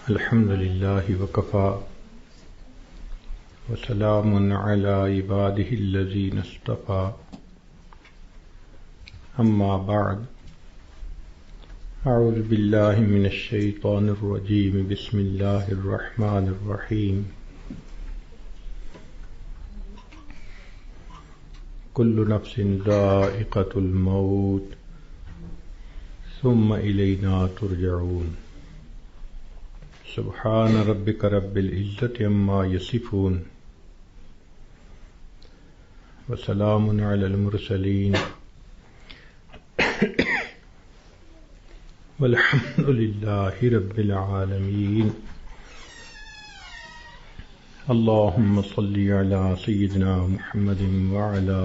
الحمد لله وكفى وسلام على عباده الذين اصطفى أما بعد أعوذ بالله من الشيطان الرجيم بسم الله الرحمن الرحيم كل نفس ذائقة الموت ثم إلينا ترجعون سبحان ربك رب العزة عما يصفون وسلام على المرسلين والحمد لله رب العالمين اللهم صل على سيدنا محمد وعلى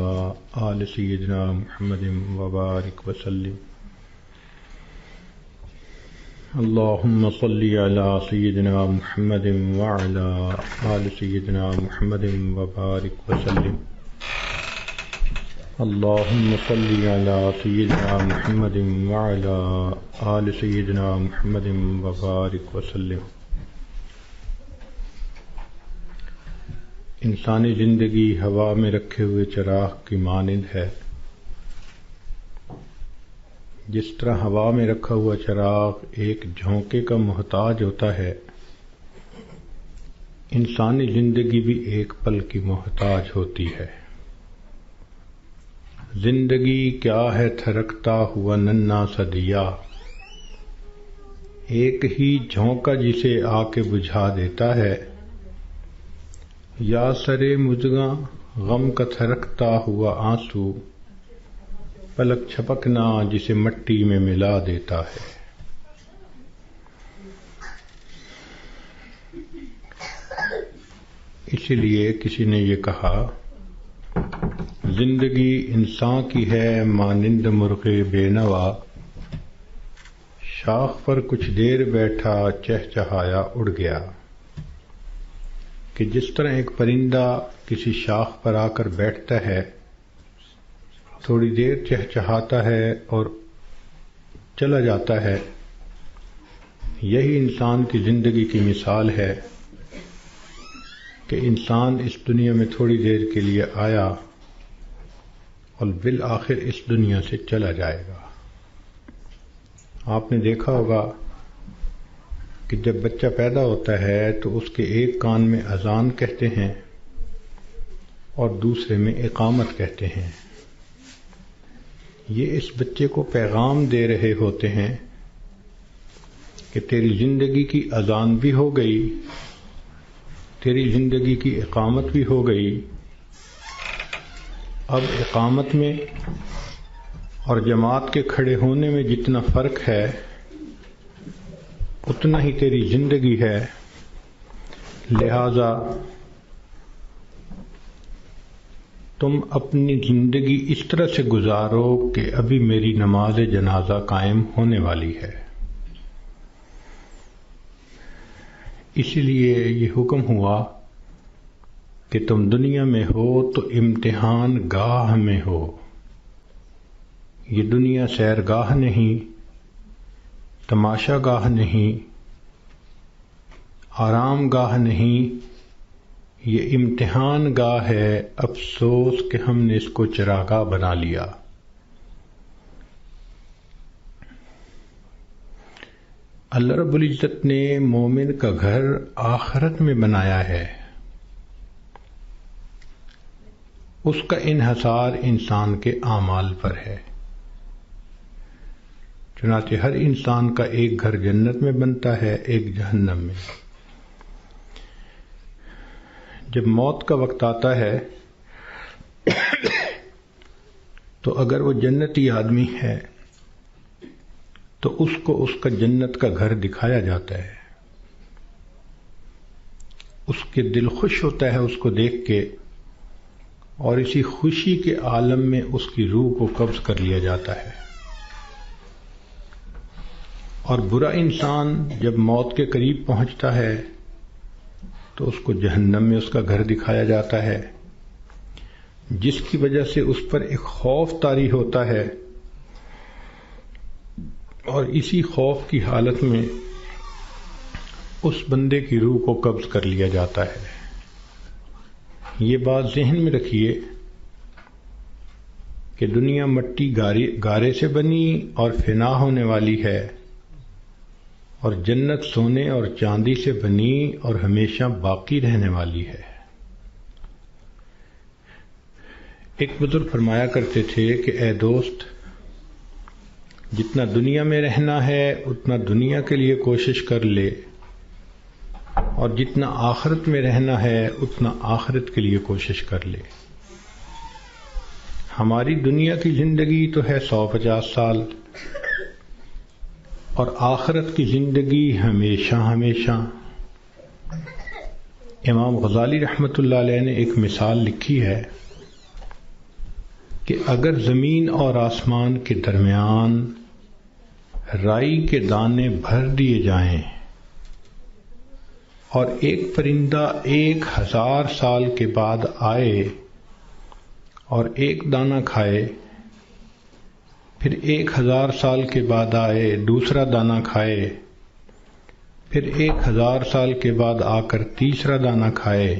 آل سيدنا محمد وبارك وسلم اللهم صل على سيدنا محمد وعلى آل سيدنا محمد وبارك وسلم اللهم صل على سيدنا محمد وعلى آل سيدنا محمد وبارك وسلم. انسانی زندگی ہوا میں رکھے ہوئے چراغ کی مانند ہے. جس طرح ہوا میں رکھا ہوا چراغ ایک جھونکے کا محتاج ہوتا ہے، انسانی زندگی بھی ایک پل کی محتاج ہوتی ہے. زندگی کیا ہے تھرکتا ہوا ننھا سا دیا، ایک ہی جھونکا جسے آ کے بجھا دیتا ہے. یا سرے مژگاں غم کا تھرکتا ہوا آنسو، پلک چھپکنا جسے مٹی میں ملا دیتا ہے. اسی لیے کسی نے یہ کہا، زندگی انسان کی ہے مانند مرغ بے نوا، شاخ پر کچھ دیر بیٹھا چہچہایا اڑ گیا. کہ جس طرح ایک پرندہ کسی شاخ پر آ کر بیٹھتا ہے، تھوڑی دیر چہچہاتا ہے اور چلا جاتا ہے، یہی انسان کی زندگی کی مثال ہے کہ انسان اس دنیا میں تھوڑی دیر کے لیے آیا اور بالآخر اس دنیا سے چلا جائے گا. آپ نے دیکھا ہوگا کہ جب بچہ پیدا ہوتا ہے تو اس کے ایک کان میں اذان کہتے ہیں اور دوسرے میں اقامت کہتے ہیں. یہ اس بچے کو پیغام دے رہے ہوتے ہیں کہ تیری زندگی کی اذان بھی ہو گئی، تیری زندگی کی اقامت بھی ہو گئی. اب اقامت میں اور جماعت کے کھڑے ہونے میں جتنا فرق ہے اتنا ہی تیری زندگی ہے. لہذا تم اپنی زندگی اس طرح سے گزارو کہ ابھی میری نماز جنازہ قائم ہونے والی ہے. اسی لیے یہ حکم ہوا کہ تم دنیا میں ہو تو امتحان گاہ میں ہو. یہ دنیا سیر گاہ نہیں، تماشا گاہ نہیں، آرام گاہ نہیں، یہ امتحان گاہ ہے. افسوس کہ ہم نے اس کو چراگاہ بنا لیا. اللہ رب العزت نے مومن کا گھر آخرت میں بنایا ہے. اس کا انحصار انسان کے اعمال پر ہے. چنانچہ ہر انسان کا ایک گھر جنت میں بنتا ہے، ایک جہنم میں. جب موت کا وقت آتا ہے تو اگر وہ جنتی آدمی ہے تو اس کو اس کا جنت کا گھر دکھایا جاتا ہے. اس کے دل خوش ہوتا ہے اس کو دیکھ کے، اور اسی خوشی کے عالم میں اس کی روح کو قبض کر لیا جاتا ہے. اور برا انسان جب موت کے قریب پہنچتا ہے تو اس کو جہنم میں اس کا گھر دکھایا جاتا ہے، جس کی وجہ سے اس پر ایک خوف طاری ہوتا ہے. اور اسی خوف کی حالت میں اس بندے کی روح کو قبض کر لیا جاتا ہے۔ یہ بات ذہن میں رکھیے کہ دنیا مٹی گارے سے بنی اور فنا ہونے والی ہے، اور جنت سونے اور چاندی سے بنی اور ہمیشہ باقی رہنے والی ہے۔ ایک بزرگ فرمایا کرتے تھے کہ اے دوست، جتنا دنیا میں رہنا ہے اتنا دنیا کے لیے کوشش کر لے، اور جتنا آخرت میں رہنا ہے اتنا آخرت کے لیے کوشش کر لے۔ ہماری دنیا کی زندگی تو ہے 150 سال، اور آخرت کی زندگی ہمیشہ ہمیشہ۔ امام غزالی رحمۃ اللہ علیہ نے ایک مثال لکھی ہے کہ اگر زمین اور آسمان کے درمیان رائی کے دانے بھر دیے جائیں اور ایک پرندہ 1000 سال کے بعد آئے اور ایک دانہ کھائے، پھر 1000 سال کے بعد آئے دوسرا دانہ کھائے، پھر 1000 سال کے بعد آ کر تیسرا دانہ کھائے،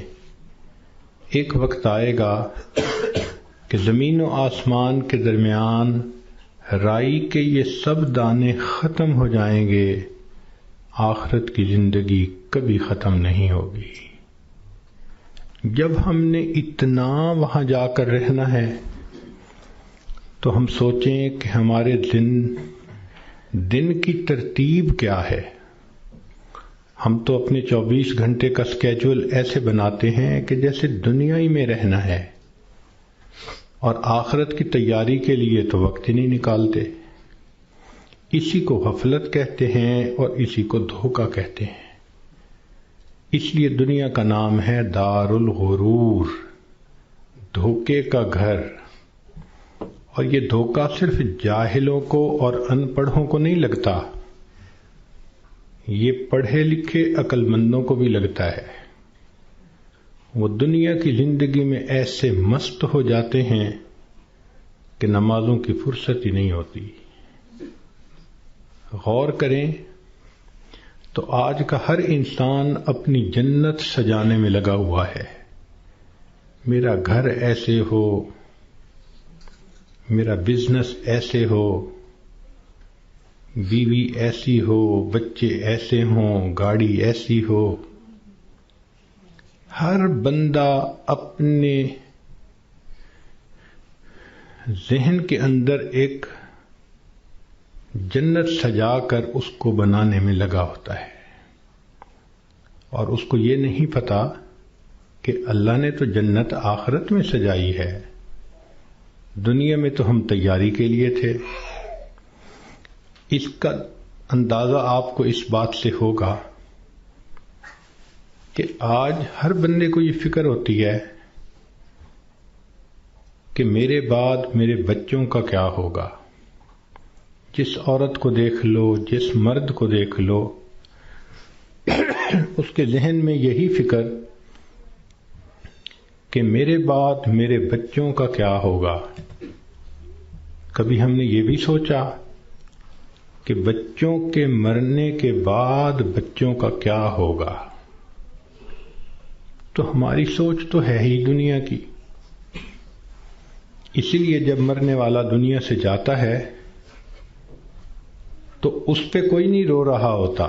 ایک وقت آئے گا کہ زمین و آسمان کے درمیان رائی کے یہ سب دانے ختم ہو جائیں گے، آخرت کی زندگی کبھی ختم نہیں ہوگی۔ جب ہم نے اتنا وہاں جا کر رہنا ہے تو ہم سوچیں کہ ہمارے دن کی ترتیب کیا ہے۔ ہم تو اپنے 24 گھنٹے کا سکیجول ایسے بناتے ہیں کہ جیسے دنیا ہی میں رہنا ہے، اور آخرت کی تیاری کے لیے تو وقت ہی نہیں نکالتے۔ اسی کو غفلت کہتے ہیں اور اسی کو دھوکہ کہتے ہیں۔ اس لیے دنیا کا نام ہے دار الغرور، دھوکے کا گھر۔ اور یہ دھوکہ صرف جاہلوں کو اور ان پڑھوں کو نہیں لگتا، یہ پڑھے لکھے عقل مندوں کو بھی لگتا ہے۔ وہ دنیا کی زندگی میں ایسے مست ہو جاتے ہیں کہ نمازوں کی فرصت ہی نہیں ہوتی۔ غور کریں تو آج کا ہر انسان اپنی جنت سجانے میں لگا ہوا ہے۔ میرا گھر ایسے ہو، میرا بزنس ایسے ہو، بیوی ایسی ہو، بچے ایسے ہوں، گاڑی ایسی ہو۔ ہر بندہ اپنے ذہن کے اندر ایک جنت سجا کر اس کو بنانے میں لگا ہوتا ہے، اور اس کو یہ نہیں پتا کہ اللہ نے تو جنت آخرت میں سجائی ہے، دنیا میں تو ہم تیاری کے لیے تھے۔ اس کا اندازہ آپ کو اس بات سے ہوگا کہ آج ہر بندے کو یہ فکر ہوتی ہے کہ میرے بعد میرے بچوں کا کیا ہوگا۔ جس عورت کو دیکھ لو، جس مرد کو دیکھ لو، اس کے ذہن میں یہی فکر کہ میرے بعد میرے بچوں کا کیا ہوگا۔ کبھی ہم نے یہ بھی سوچا کہ بچوں کے مرنے کے بعد بچوں کا کیا ہوگا؟ تو ہماری سوچ تو ہے ہی دنیا کی۔ اسی لیے جب مرنے والا دنیا سے جاتا ہے تو اس پہ کوئی نہیں رو رہا ہوتا۔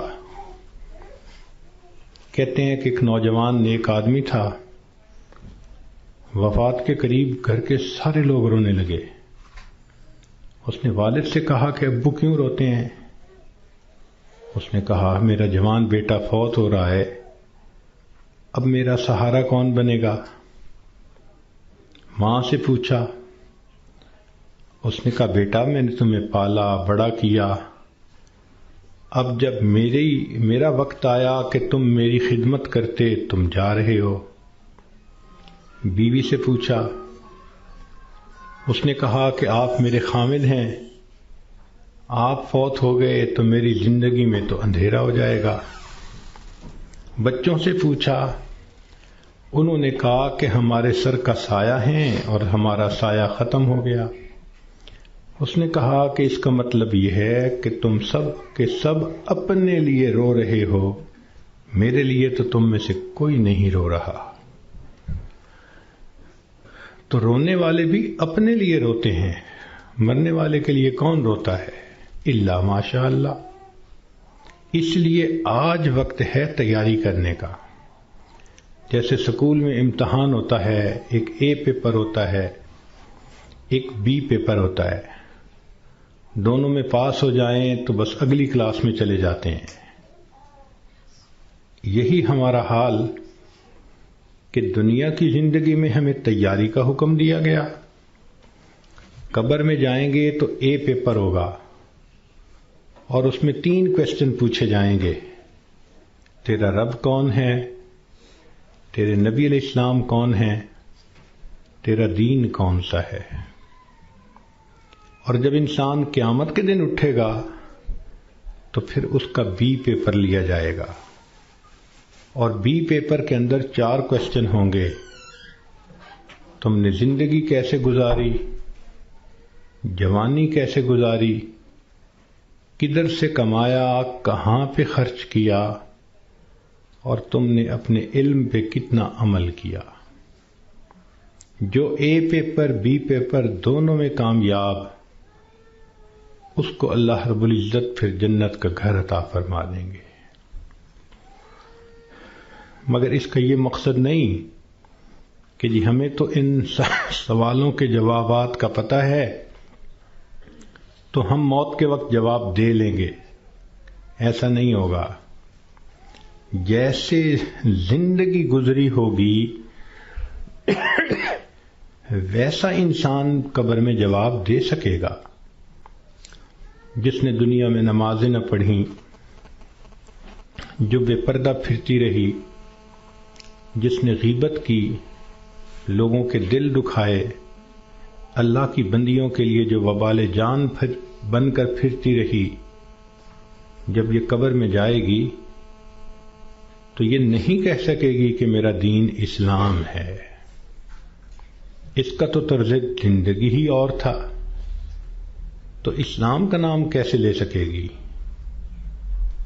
کہتے ہیں کہ ایک نوجوان نیک آدمی تھا، وفات کے قریب گھر کے سارے لوگ رونے لگے۔ اس نے والد سے کہا کہ ابو کیوں روتے ہیں؟ اس نے کہا میرا جوان بیٹا فوت ہو رہا ہے، اب میرا سہارا کون بنے گا؟ ماں سے پوچھا، اس نے کہا بیٹا میں نے تمہیں پالا بڑا کیا، اب جب میرا وقت آیا کہ تم میری خدمت کرتے، تم جا رہے ہو۔ بیوی سے پوچھا، اس نے کہا کہ آپ میرے خامد ہیں، آپ فوت ہو گئے تو میری زندگی میں تو اندھیرا ہو جائے گا۔ بچوں سے پوچھا، انہوں نے کہا کہ ہمارے سر کا سایہ ہیں اور ہمارا سایہ ختم ہو گیا۔ اس نے کہا کہ اس کا مطلب یہ ہے کہ تم سب کے سب اپنے لیے رو رہے ہو، میرے لیے تو تم میں سے کوئی نہیں رو رہا. تو رونے والے بھی اپنے لیے روتے ہیں، مرنے والے کے لیے کون روتا ہے؟ الا ماشاء اللہ. اس لیے آج وقت ہے تیاری کرنے کا. جیسے اسکول میں امتحان ہوتا ہے، ایک اے پیپر ہوتا ہے، ایک بی پیپر ہوتا ہے. دونوں میں پاس ہو جائیں تو بس اگلی کلاس میں چلے جاتے ہیں. یہی ہمارا حال کہ دنیا کی زندگی میں ہمیں تیاری کا حکم دیا گیا. قبر میں جائیں گے تو اے پیپر ہوگا اور اس میں 3 کویسچن پوچھے جائیں گے. تیرا رب کون ہے؟ تیرے نبی علیہ السلام کون ہیں؟ تیرا دین کون سا ہے؟ اور جب انسان قیامت کے دن اٹھے گا تو پھر اس کا بی پیپر لیا جائے گا، اور بی پیپر کے اندر 4 کویسچن ہوں گے. تم نے زندگی کیسے گزاری، جوانی کیسے گزاری، کدھر سے کمایا، کہاں پہ خرچ کیا، اور تم نے اپنے علم پہ کتنا عمل کیا. جو اے پیپر بی پیپر دونوں میں کامیاب، اس کو اللہ رب العزت پھر جنت کا گھر عطا فرما دیں گے. مگر اس کا یہ مقصد نہیں کہ جی ہمیں تو ان سوالوں کے جوابات کا پتہ ہے تو ہم موت کے وقت جواب دے لیں گے. ایسا نہیں ہوگا. جیسے زندگی گزری ہوگی ویسا انسان قبر میں جواب دے سکے گا. جس نے دنیا میں نمازیں نہ پڑھیں، جو بے پردہ پھرتی رہی، جس نے غیبت کی، لوگوں کے دل دکھائے، اللہ کی بندیوں کے لیے جو وبال جان بن کر پھرتی رہی، جب یہ قبر میں جائے گی تو یہ نہیں کہہ سکے گی کہ میرا دین اسلام ہے. اس کا تو طرز زندگی ہی اور تھا، تو اسلام کا نام کیسے لے سکے گی؟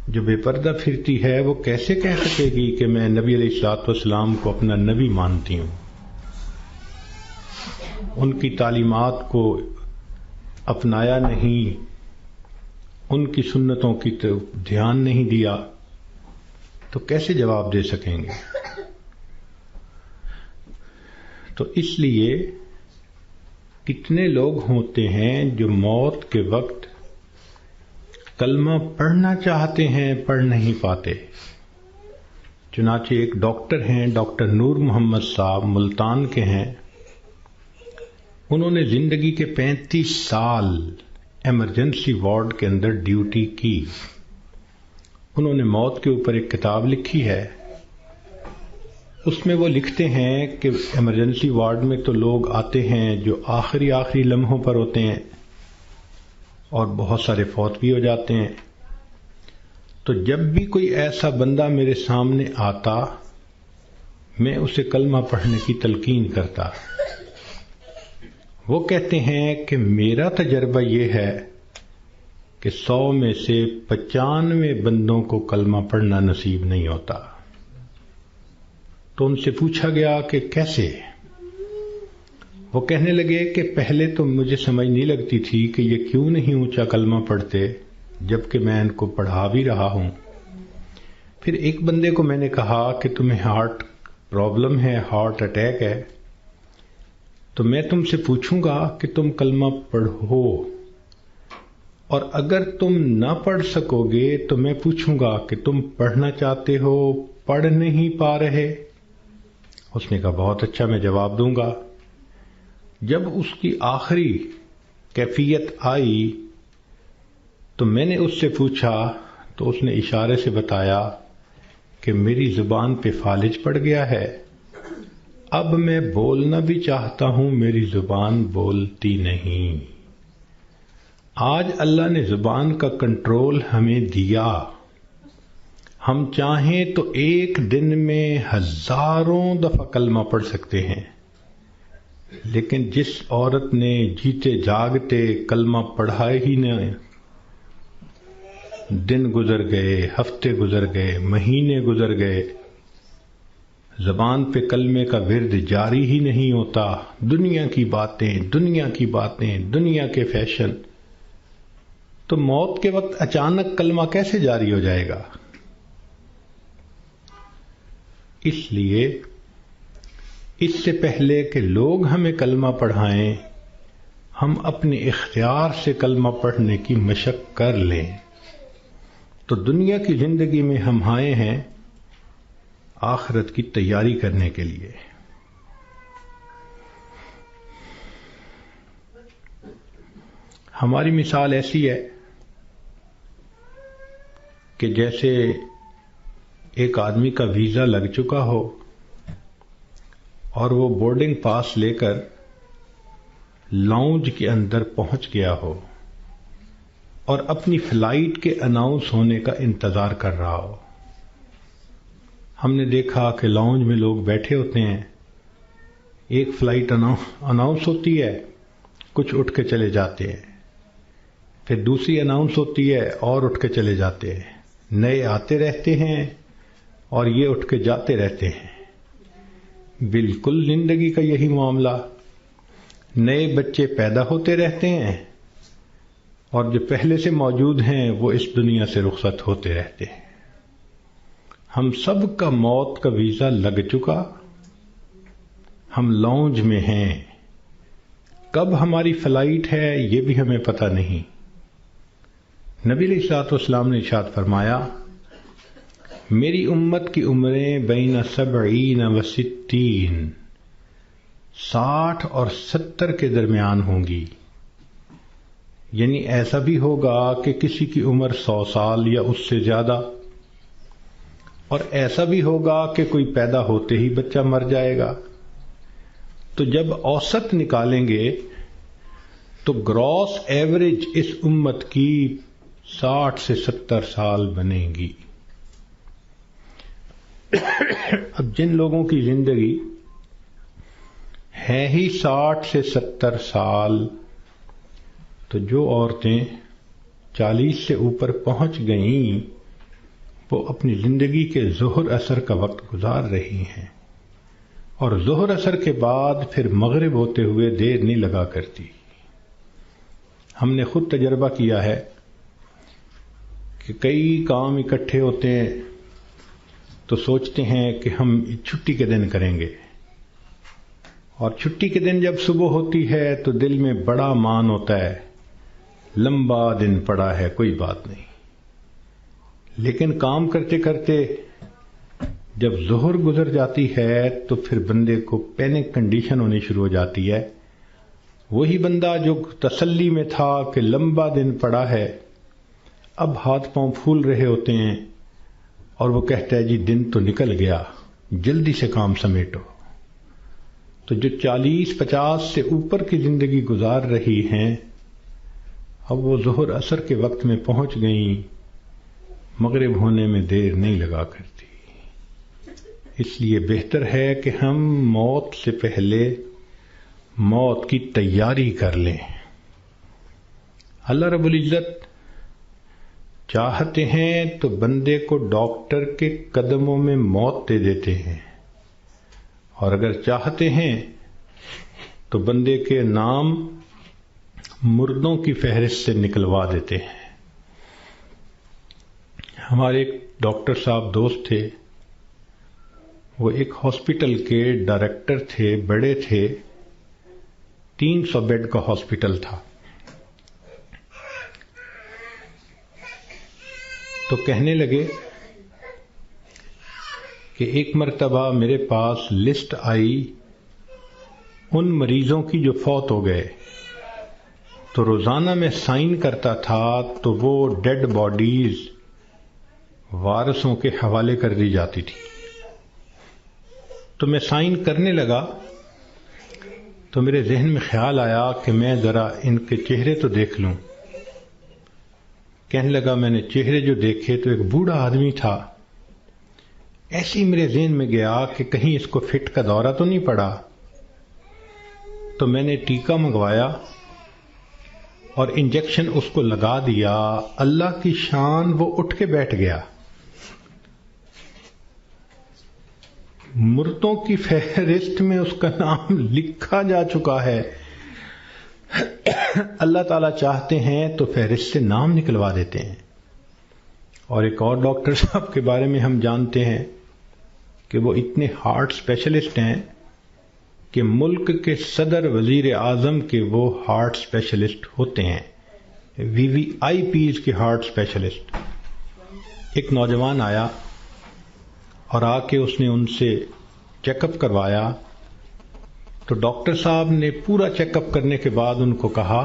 جو بے پردہ پھرتی ہے وہ کیسے کہہ سکے گی کہ میں نبی علیہ الصلوۃ والسلام کو اپنا نبی مانتی ہوں، ان کی تعلیمات کو اپنایا نہیں، ان کی سنتوں کی طرف دھیان نہیں دیا، تو کیسے جواب دے سکیں گے؟ تو اس لیے کتنے لوگ ہوتے ہیں جو موت کے وقت کلمہ پڑھنا چاہتے ہیں، پڑھ نہیں پاتے. چنانچہ ایک ڈاکٹر ہیں، ڈاکٹر نور محمد صاحب، ملتان کے ہیں. انہوں نے زندگی کے 35 سال ایمرجنسی وارڈ کے اندر ڈیوٹی کی. انہوں نے موت کے اوپر ایک کتاب لکھی ہے. اس میں وہ لکھتے ہیں کہ ایمرجنسی وارڈ میں تو لوگ آتے ہیں جو آخری لمحوں پر ہوتے ہیں اور بہت سارے فوت بھی ہو جاتے ہیں. تو جب بھی کوئی ایسا بندہ میرے سامنے آتا میں اسے کلمہ پڑھنے کی تلقین کرتا. وہ کہتے ہیں کہ میرا تجربہ یہ ہے کہ 100 میں سے 95 بندوں کو کلمہ پڑھنا نصیب نہیں ہوتا. تو ان سے پوچھا گیا کہ کیسے؟ وہ کہنے لگے کہ پہلے تو مجھے سمجھ نہیں لگتی تھی کہ یہ کیوں نہیں اونچا کلمہ پڑھتے جبکہ میں ان کو پڑھا بھی رہا ہوں. پھر ایک بندے کو میں نے کہا کہ تمہیں ہارٹ پرابلم ہے، ہارٹ اٹیک ہے، تو میں تم سے پوچھوں گا کہ تم کلمہ پڑھو، اور اگر تم نہ پڑھ سکو گے تو میں پوچھوں گا کہ تم پڑھنا چاہتے ہو، پڑھ نہیں پا رہے؟ اس نے کہا بہت اچھا، میں جواب دوں گا. جب اس کی آخری کیفیت آئی تو میں نے اس سے پوچھا تو اس نے اشارے سے بتایا کہ میری زبان پہ فالج پڑ گیا ہے، اب میں بولنا بھی چاہتا ہوں، میری زبان بولتی نہیں. آج اللہ نے زبان کا کنٹرول ہمیں دیا. ہم چاہیں تو ایک دن میں 1000 دفعہ کلمہ پڑھ سکتے ہیں، لیکن جس عورت نے جیتے جاگتے کلمہ پڑھا ہی نہیں، دن گزر گئے، ہفتے گزر گئے، مہینے گزر گئے، زبان پہ کلمے کا ورد جاری ہی نہیں ہوتا، دنیا کی باتیں، دنیا کی باتیں، دنیا کے فیشن، تو موت کے وقت اچانک کلمہ کیسے جاری ہو جائے گا؟ اس لیے اس سے پہلے کہ لوگ ہمیں کلمہ پڑھائیں، ہم اپنے اختیار سے کلمہ پڑھنے کی مشق کر لیں۔ تو دنیا کی زندگی میں ہم آئے ہیں آخرت کی تیاری کرنے کے لیے۔ ہماری مثال ایسی ہے کہ جیسے ایک آدمی کا ویزا لگ چکا ہو اور وہ بورڈنگ پاس لے کر لاؤنج کے اندر پہنچ گیا ہو اور اپنی فلائٹ کے اناؤنس ہونے کا انتظار کر رہا ہو۔ ہم نے دیکھا کہ لاؤنج میں لوگ بیٹھے ہوتے ہیں، ایک فلائٹ اناؤنس ہوتی ہے، کچھ اٹھ کے چلے جاتے ہیں، پھر دوسری اناؤنس ہوتی ہے اور اٹھ کے چلے جاتے ہیں، نئے آتے رہتے ہیں اور یہ اٹھ کے جاتے رہتے ہیں۔ بالکل زندگی کا یہی معاملہ، نئے بچے پیدا ہوتے رہتے ہیں اور جو پہلے سے موجود ہیں وہ اس دنیا سے رخصت ہوتے رہتے ہیں۔ ہم سب کا موت کا ویزا لگ چکا، ہم لاؤنج میں ہیں، کب ہماری فلائٹ ہے یہ بھی ہمیں پتہ نہیں۔ نبی علیہ الصلوۃ والسلام نے ارشاد فرمایا، میری امت کی عمریں بین 70 و 60، 60 اور 70 کے درمیان ہوں گی، یعنی ایسا بھی ہوگا کہ کسی کی عمر 100 سال یا اس سے زیادہ، اور ایسا بھی ہوگا کہ کوئی پیدا ہوتے ہی بچہ مر جائے گا۔ تو جب اوسط نکالیں گے تو گراس ایوریج اس امت کی 60 سے 70 سال بنے گی۔ اب جن لوگوں کی زندگی ہے ہی 60 سے 70 سال، تو جو عورتیں 40 سے اوپر پہنچ گئیں وہ اپنی زندگی کے ظہر اثر کا وقت گزار رہی ہیں، اور ظہر اثر کے بعد پھر مغرب ہوتے ہوئے دیر نہیں لگا کرتی۔ ہم نے خود تجربہ کیا ہے کہ کئی کام اکٹھے ہوتے ہیں تو سوچتے ہیں کہ ہم چھٹی کے دن کریں گے، اور چھٹی کے دن جب صبح ہوتی ہے تو دل میں بڑا مان ہوتا ہے، لمبا دن پڑا ہے، کوئی بات نہیں۔ لیکن کام کرتے کرتے جب ظہر گزر جاتی ہے تو پھر بندے کو پینک کنڈیشن ہونی شروع ہو جاتی ہے۔ وہی بندہ جو تسلی میں تھا کہ لمبا دن پڑا ہے، اب ہاتھ پاؤں پھول رہے ہوتے ہیں اور وہ کہتا ہے جی دن تو نکل گیا، جلدی سے کام سمیٹو۔ تو جو 40-50 سے اوپر کی زندگی گزار رہی ہیں، اب وہ ظہر اثر کے وقت میں پہنچ گئیں، مغرب ہونے میں دیر نہیں لگا کرتی۔ اس لیے بہتر ہے کہ ہم موت سے پہلے موت کی تیاری کر لیں۔ اللہ رب العزت چاہتے ہیں تو بندے کو ڈاکٹر کے قدموں میں موت دے دیتے ہیں، اور اگر چاہتے ہیں تو بندے کے نام مردوں کی فہرست سے نکلوا دیتے ہیں۔ ہمارے ایک ڈاکٹر صاحب دوست تھے، وہ ایک ہاسپٹل کے ڈائریکٹر تھے، بڑے تھے، 300 بیڈ کا ہاسپٹل تھا۔ تو کہنے لگے کہ ایک مرتبہ میرے پاس لسٹ آئی ان مریضوں کی جو فوت ہو گئے، تو روزانہ میں سائن کرتا تھا تو وہ ڈیڈ باڈیز وارثوں کے حوالے کر دی جاتی تھی۔ تو میں سائن کرنے لگا تو میرے ذہن میں خیال آیا کہ میں ذرا ان کے چہرے تو دیکھ لوں۔ کہنے لگا میں نے چہرے جو دیکھے تو ایک بوڑھا آدمی تھا، ایسے ہی میرے ذہن میں گیا کہ کہیں اس کو فٹ کا دورہ تو نہیں پڑا۔ تو میں نے ٹیکا منگوایا اور انجیکشن اس کو لگا دیا، اللہ کی شان وہ اٹھ کے بیٹھ گیا۔ مردوں کی فہرست میں اس کا نام لکھا جا چکا ہے۔ اللہ تعالیٰ چاہتے ہیں تو فہرست سے نام نکلوا دیتے ہیں۔ اور ایک اور ڈاکٹر صاحب کے بارے میں ہم جانتے ہیں کہ وہ اتنے ہارٹ اسپیشلسٹ ہیں کہ ملک کے صدر وزیر اعظم کے وہ ہارٹ اسپیشلسٹ ہوتے ہیں، VVIPs کے ہارٹ اسپیشلسٹ۔ ایک نوجوان آیا اور آ کے اس نے ان سے چیک اپ کروایا، تو ڈاکٹر صاحب نے پورا چیک اپ کرنے کے بعد ان کو کہا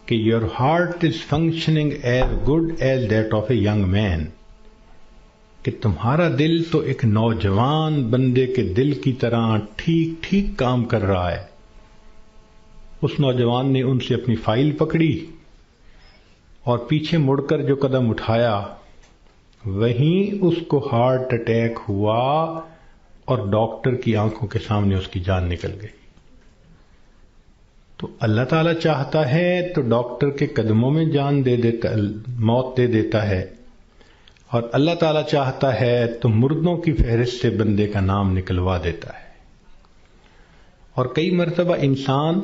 کہ your heart is functioning as good as that of a young man, کہ تمہارا دل تو ایک نوجوان بندے کے دل کی طرح ٹھیک ٹھیک کام کر رہا ہے۔ اس نوجوان نے ان سے اپنی فائل پکڑی اور پیچھے مڑ کر جو قدم اٹھایا وہیں اس کو ہارٹ اٹیک ہوا اور ڈاکٹر کی آنکھوں کے سامنے اس کی جان نکل گئی۔ تو اللہ تعالیٰ چاہتا ہے تو ڈاکٹر کے قدموں میں جان دے دیتا، موت دے دیتا ہے، اور اللہ تعالیٰ چاہتا ہے تو مردوں کی فہرست سے بندے کا نام نکلوا دیتا ہے۔ اور کئی مرتبہ انسان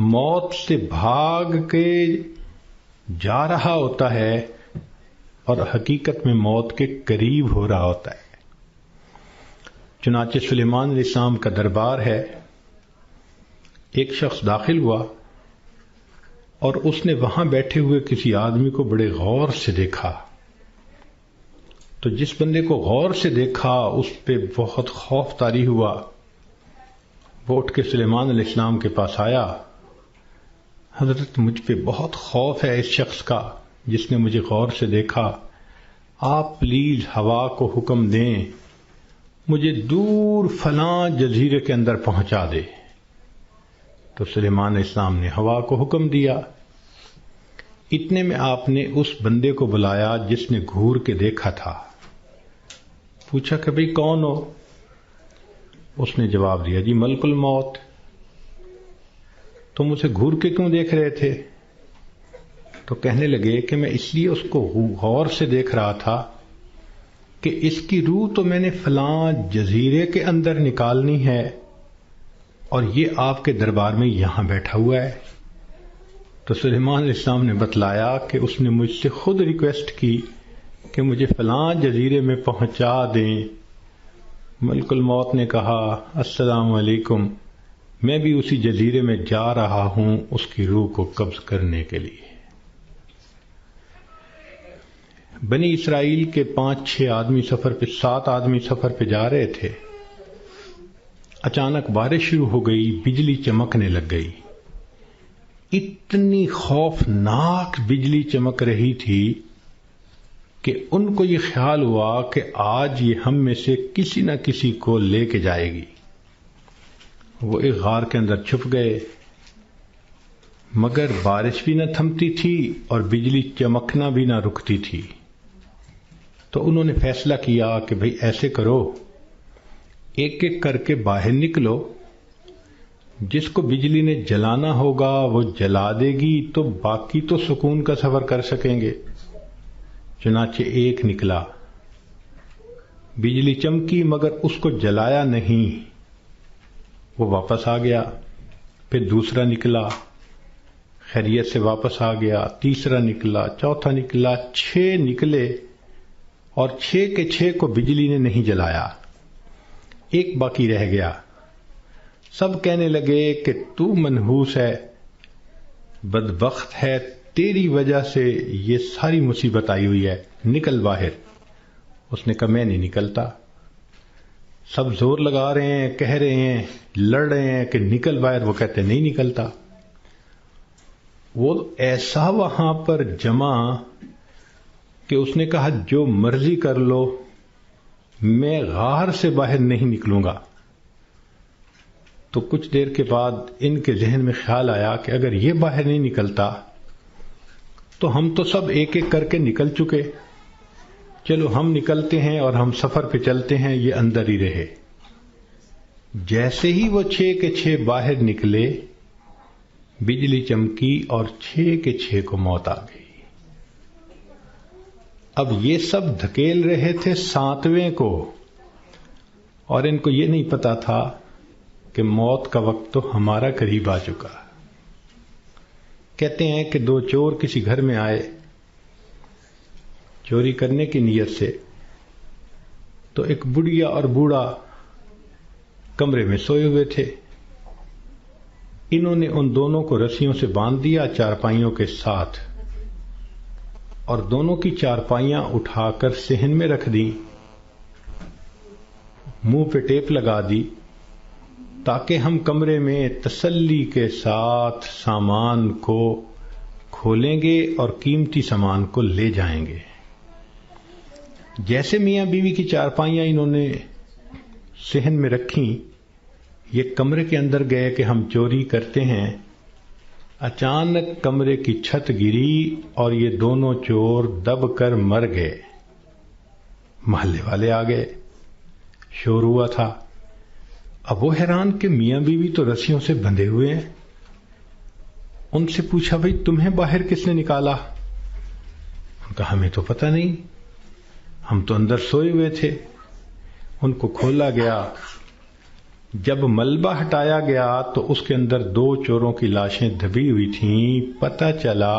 موت سے بھاگ کے جا رہا ہوتا ہے اور حقیقت میں موت کے قریب ہو رہا ہوتا ہے۔ چنانچہ سلیمان علیہ السلام کا دربار ہے، ایک شخص داخل ہوا اور اس نے وہاں بیٹھے ہوئے کسی آدمی کو بڑے غور سے دیکھا۔ تو جس بندے کو غور سے دیکھا اس پہ بہت خوف طاری ہوا، وہ اٹھ کے سلیمان علیہ السلام کے پاس آیا، حضرت مجھ پہ بہت خوف ہے اس شخص کا جس نے مجھے غور سے دیکھا، آپ پلیز ہوا کو حکم دیں مجھے دور فلاں جزیرے کے اندر پہنچا دے۔ تو سلیمان علیہ السلام نے ہوا کو حکم دیا۔ اتنے میں آپ نے اس بندے کو بلایا جس نے گھور کے دیکھا تھا، پوچھا کہ بھئی کون ہو؟ اس نے جواب دیا جی ملک الموت۔ تم اسے گھور کے کیوں دیکھ رہے تھے؟ تو کہنے لگے کہ میں اس لیے اس کو غور سے دیکھ رہا تھا کہ اس کی روح تو میں نے فلاں جزیرے کے اندر نکالنی ہے اور یہ آپ کے دربار میں یہاں بیٹھا ہوا ہے۔ تو سلیمان علیہ السلام نے بتلایا کہ اس نے مجھ سے خود ریکویسٹ کی کہ مجھے فلاں جزیرے میں پہنچا دیں۔ ملک الموت نے کہا السلام علیکم، میں بھی اسی جزیرے میں جا رہا ہوں اس کی روح کو قبض کرنے کے لیے۔ بنی اسرائیل کے 5-6 آدمی سفر پہ 7 آدمی سفر پہ جا رہے تھے، اچانک بارش شروع ہو گئی، بجلی چمکنے لگ گئی، اتنی خوفناک بجلی چمک رہی تھی کہ ان کو یہ خیال ہوا کہ آج یہ ہم میں سے کسی نہ کسی کو لے کے جائے گی۔ وہ ایک غار کے اندر چھپ گئے، مگر بارش بھی نہ تھمتی تھی اور بجلی چمکنا بھی نہ رکتی تھی۔ تو انہوں نے فیصلہ کیا کہ بھئی ایسے کرو، ایک ایک کر کے باہر نکلو، جس کو بجلی نے جلانا ہوگا وہ جلا دے گی تو باقی تو سکون کا سفر کر سکیں گے۔ چنانچہ ایک نکلا، بجلی چمکی مگر اس کو جلایا نہیں، وہ واپس آ گیا۔ پھر دوسرا نکلا، خیریت سے واپس آ گیا، تیسرا نکلا، چوتھا نکلا، 6 نکلے اور 6 کے 6 کو بجلی نے نہیں جلایا، ایک باقی رہ گیا۔ سب کہنے لگے کہ تو منحوس ہے، بدبخت ہے، تیری وجہ سے یہ ساری مصیبت آئی ہوئی ہے، نکل باہر۔ اس نے کہا میں نہیں نکلتا۔ سب زور لگا رہے ہیں، کہہ رہے ہیں، لڑ رہے ہیں کہ نکل باہر، وہ کہتے نہیں نکلتا۔ وہ ایسا وہاں پر جمع کہ اس نے کہا جو مرضی کر لو، میں غار سے باہر نہیں نکلوں گا۔ تو کچھ دیر کے بعد ان کے ذہن میں خیال آیا کہ اگر یہ باہر نہیں نکلتا تو ہم تو سب ایک ایک کر کے نکل چکے، چلو ہم نکلتے ہیں اور ہم سفر پہ چلتے ہیں، یہ اندر ہی رہے۔ جیسے ہی وہ 6 کے 6 باہر نکلے، بجلی چمکی اور 6 کے 6 کو موت آ گئی۔ اب یہ سب دھکیل رہے تھے 7ویں کو، اور ان کو یہ نہیں پتا تھا کہ موت کا وقت تو ہمارا قریب آ چکا۔ کہتے ہیں کہ 2 چور کسی گھر میں آئے چوری کرنے کی نیت سے، تو ایک بڑھیا اور بوڑھا کمرے میں سوئے ہوئے تھے۔ انہوں نے ان دونوں کو رسیوں سے باندھ دیا چارپائیوں کے ساتھ، اور دونوں کی چارپائیاں اٹھا کر صحن میں رکھ دیں، منہ پہ ٹیپ لگا دی تاکہ ہم کمرے میں تسلی کے ساتھ سامان کو کھولیں گے اور قیمتی سامان کو لے جائیں گے۔ جیسے میاں بیوی کی چارپائیاں انہوں نے صحن میں رکھیں، یہ کمرے کے اندر گئے کہ ہم چوری کرتے ہیں، اچانک کمرے کی چھت گری اور یہ دونوں چور دب کر مر گئے۔ محلے والے آ گئے، شور ہوا تھا۔ اب وہ حیران کہ میاں بیوی تو رسیوں سے بندھے ہوئے ہیں۔ ان سے پوچھا بھئی تمہیں باہر کس نے نکالا؟ ان کا ہمیں تو پتہ نہیں، ہم تو اندر سوئے ہوئے تھے۔ ان کو کھولا گیا، جب ملبہ ہٹایا گیا تو اس کے اندر 2 چوروں کی لاشیں دبی ہوئی تھیں۔ پتہ چلا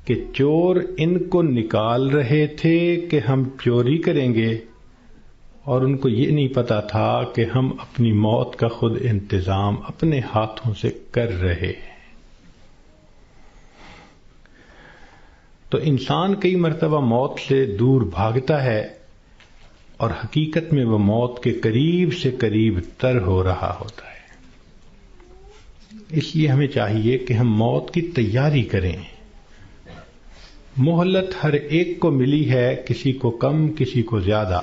کہ چور ان کو نکال رہے تھے کہ ہم چوری کریں گے، اور ان کو یہ نہیں پتا تھا کہ ہم اپنی موت کا خود انتظام اپنے ہاتھوں سے کر رہے ہیں۔ تو انسان کئی مرتبہ موت سے دور بھاگتا ہے، اور حقیقت میں وہ موت کے قریب سے قریب تر ہو رہا ہوتا ہے۔ اس لیے ہمیں چاہیے کہ ہم موت کی تیاری کریں۔ مہلت ہر ایک کو ملی ہے، کسی کو کم کسی کو زیادہ۔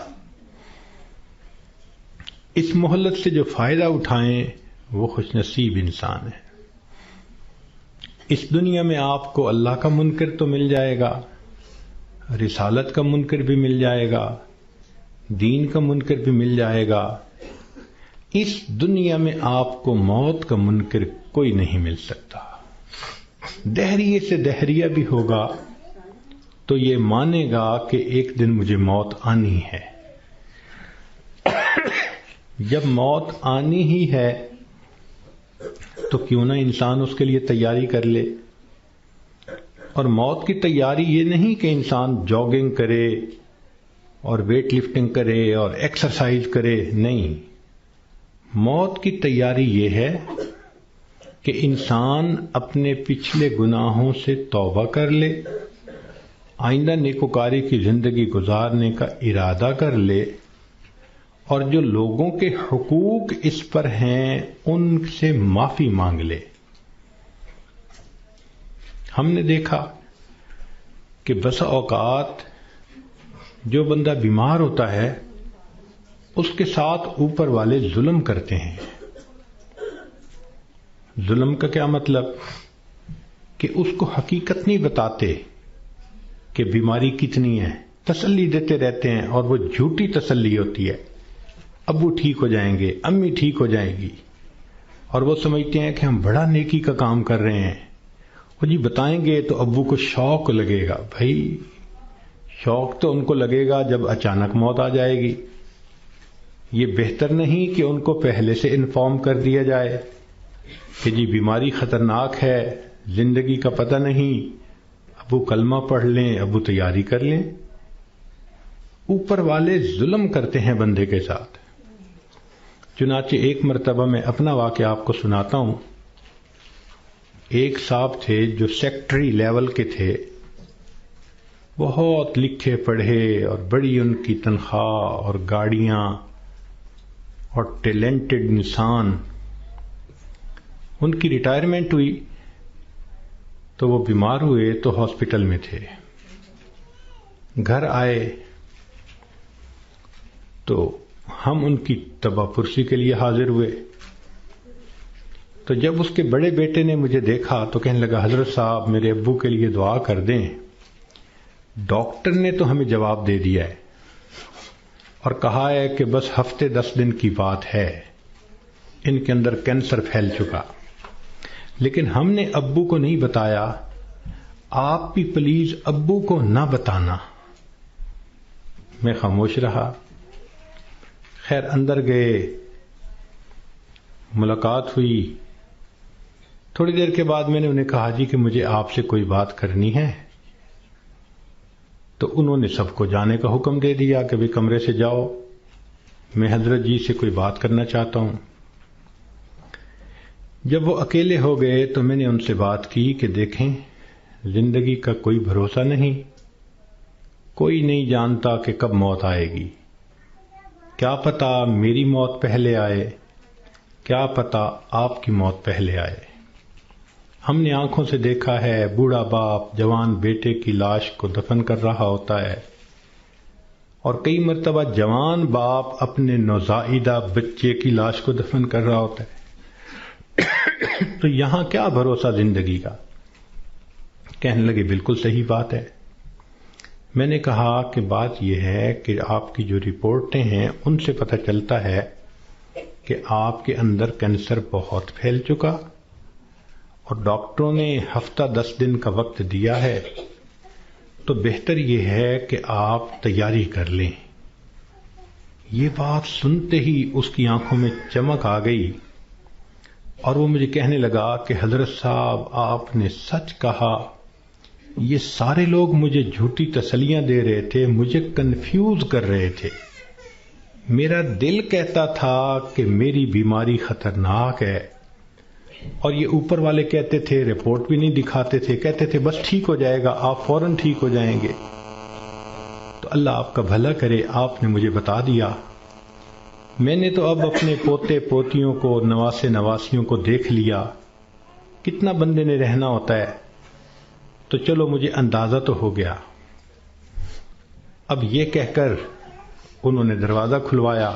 اس مہلت سے جو فائدہ اٹھائیں وہ خوش نصیب انسان ہے۔ اس دنیا میں آپ کو اللہ کا منکر تو مل جائے گا، رسالت کا منکر بھی مل جائے گا، دین کا منکر بھی مل جائے گا۔ اس دنیا میں آپ کو موت کا منکر کوئی نہیں مل سکتا۔ دہریے سے دہریہ بھی ہوگا تو یہ مانے گا کہ ایک دن مجھے موت آنی ہے۔ جب موت آنی ہی ہے تو کیوں نہ انسان اس کے لیے تیاری کر لے۔ اور موت کی تیاری یہ نہیں کہ انسان جاگنگ کرے اور ویٹ لفٹنگ کرے اور ایکسرسائز کرے، نہیں۔ موت کی تیاری یہ ہے کہ انسان اپنے پچھلے گناہوں سے توبہ کر لے، آئندہ نیکوکاری کی زندگی گزارنے کا ارادہ کر لے، اور جو لوگوں کے حقوق اس پر ہیں ان سے معافی مانگ لے۔ ہم نے دیکھا کہ بسا اوقات جو بندہ بیمار ہوتا ہے اس کے ساتھ اوپر والے ظلم کرتے ہیں۔ ظلم کا کیا مطلب؟ کہ اس کو حقیقت نہیں بتاتے کہ بیماری کتنی ہے، تسلی دیتے رہتے ہیں، اور وہ جھوٹی تسلی ہوتی ہے۔ ابو ٹھیک ہو جائیں گے، امی ٹھیک ہو جائیں گی، اور وہ سمجھتے ہیں کہ ہم بڑا نیکی کا کام کر رہے ہیں۔ وہ جی بتائیں گے تو ابو کو شوق لگے گا۔ بھائی شوق تو ان کو لگے گا جب اچانک موت آ جائے گی۔ یہ بہتر نہیں کہ ان کو پہلے سے انفارم کر دیا جائے کہ جی بیماری خطرناک ہے، زندگی کا پتہ نہیں، ابو کلمہ پڑھ لیں، ابو تیاری کر لیں۔ اوپر والے ظلم کرتے ہیں بندے کے ساتھ۔ چنانچہ ایک مرتبہ میں اپنا واقعہ آپ کو سناتا ہوں۔ ایک صاحب تھے جو سیکٹری لیول کے تھے، بہت لکھے پڑھے اور بڑی ان کی تنخواہ اور گاڑیاں اور ٹیلنٹڈ انسان۔ ان کی ریٹائرمنٹ ہوئی تو وہ بیمار ہوئے تو ہاسپٹل میں تھے۔ گھر آئے تو ہم ان کی تباہ پرسی کے لیے حاضر ہوئے۔ تو جب اس کے بڑے بیٹے نے مجھے دیکھا تو کہنے لگا حضرت صاحب میرے ابو کے لیے دعا کر دیں، ڈاکٹر نے تو ہمیں جواب دے دیا ہے اور کہا ہے کہ بس ہفتے 10 دن کی بات ہے، ان کے اندر کینسر پھیل چکا۔ لیکن ہم نے ابو کو نہیں بتایا، آپ بھی پلیز ابو کو نہ بتانا۔ میں خاموش رہا۔ خیر اندر گئے، ملاقات ہوئی۔ تھوڑی دیر کے بعد میں نے انہیں کہا جی کہ مجھے آپ سے کوئی بات کرنی ہے، تو انہوں نے سب کو جانے کا حکم دے دیا کہ بھی کمرے سے جاؤ، میں حضرت جی سے کوئی بات کرنا چاہتا ہوں۔ جب وہ اکیلے ہو گئے تو میں نے ان سے بات کی کہ دیکھیں، زندگی کا کوئی بھروسہ نہیں، کوئی نہیں جانتا کہ کب موت آئے گی، کیا پتہ میری موت پہلے آئے، کیا پتہ آپ کی موت پہلے آئے۔ ہم نے آنکھوں سے دیکھا ہے بوڑھا باپ جوان بیٹے کی لاش کو دفن کر رہا ہوتا ہے، اور کئی مرتبہ جوان باپ اپنے نوزائیدہ بچے کی لاش کو دفن کر رہا ہوتا ہے۔ تو یہاں کیا بھروسہ زندگی کا؟ کہنے لگے بالکل صحیح بات ہے۔ میں نے کہا کہ بات یہ ہے کہ آپ کی جو رپورٹیں ہیں ان سے پتہ چلتا ہے کہ آپ کے اندر کینسر بہت پھیل چکا، اور ڈاکٹروں نے ہفتہ 10 دن کا وقت دیا ہے، تو بہتر یہ ہے کہ آپ تیاری کر لیں۔ یہ بات سنتے ہی اس کی آنکھوں میں چمک آ گئی، اور وہ مجھے کہنے لگا کہ حضرت صاحب آپ نے سچ کہا، یہ سارے لوگ مجھے جھوٹی تسلیاں دے رہے تھے، مجھے کنفیوز کر رہے تھے۔ میرا دل کہتا تھا کہ میری بیماری خطرناک ہے، اور یہ اوپر والے کہتے تھے، رپورٹ بھی نہیں دکھاتے تھے، کہتے تھے بس ٹھیک ہو جائے گا، آپ فوراً ٹھیک ہو جائیں گے۔ تو اللہ آپ کا بھلا کرے، آپ نے مجھے بتا دیا۔ میں نے تو اب اپنے پوتے پوتیوں کو، نواسے نواسیوں کو دیکھ لیا، کتنا بندے نے رہنا ہوتا ہے، تو چلو مجھے اندازہ تو ہو گیا۔ اب یہ کہہ کر انہوں نے دروازہ کھلوایا۔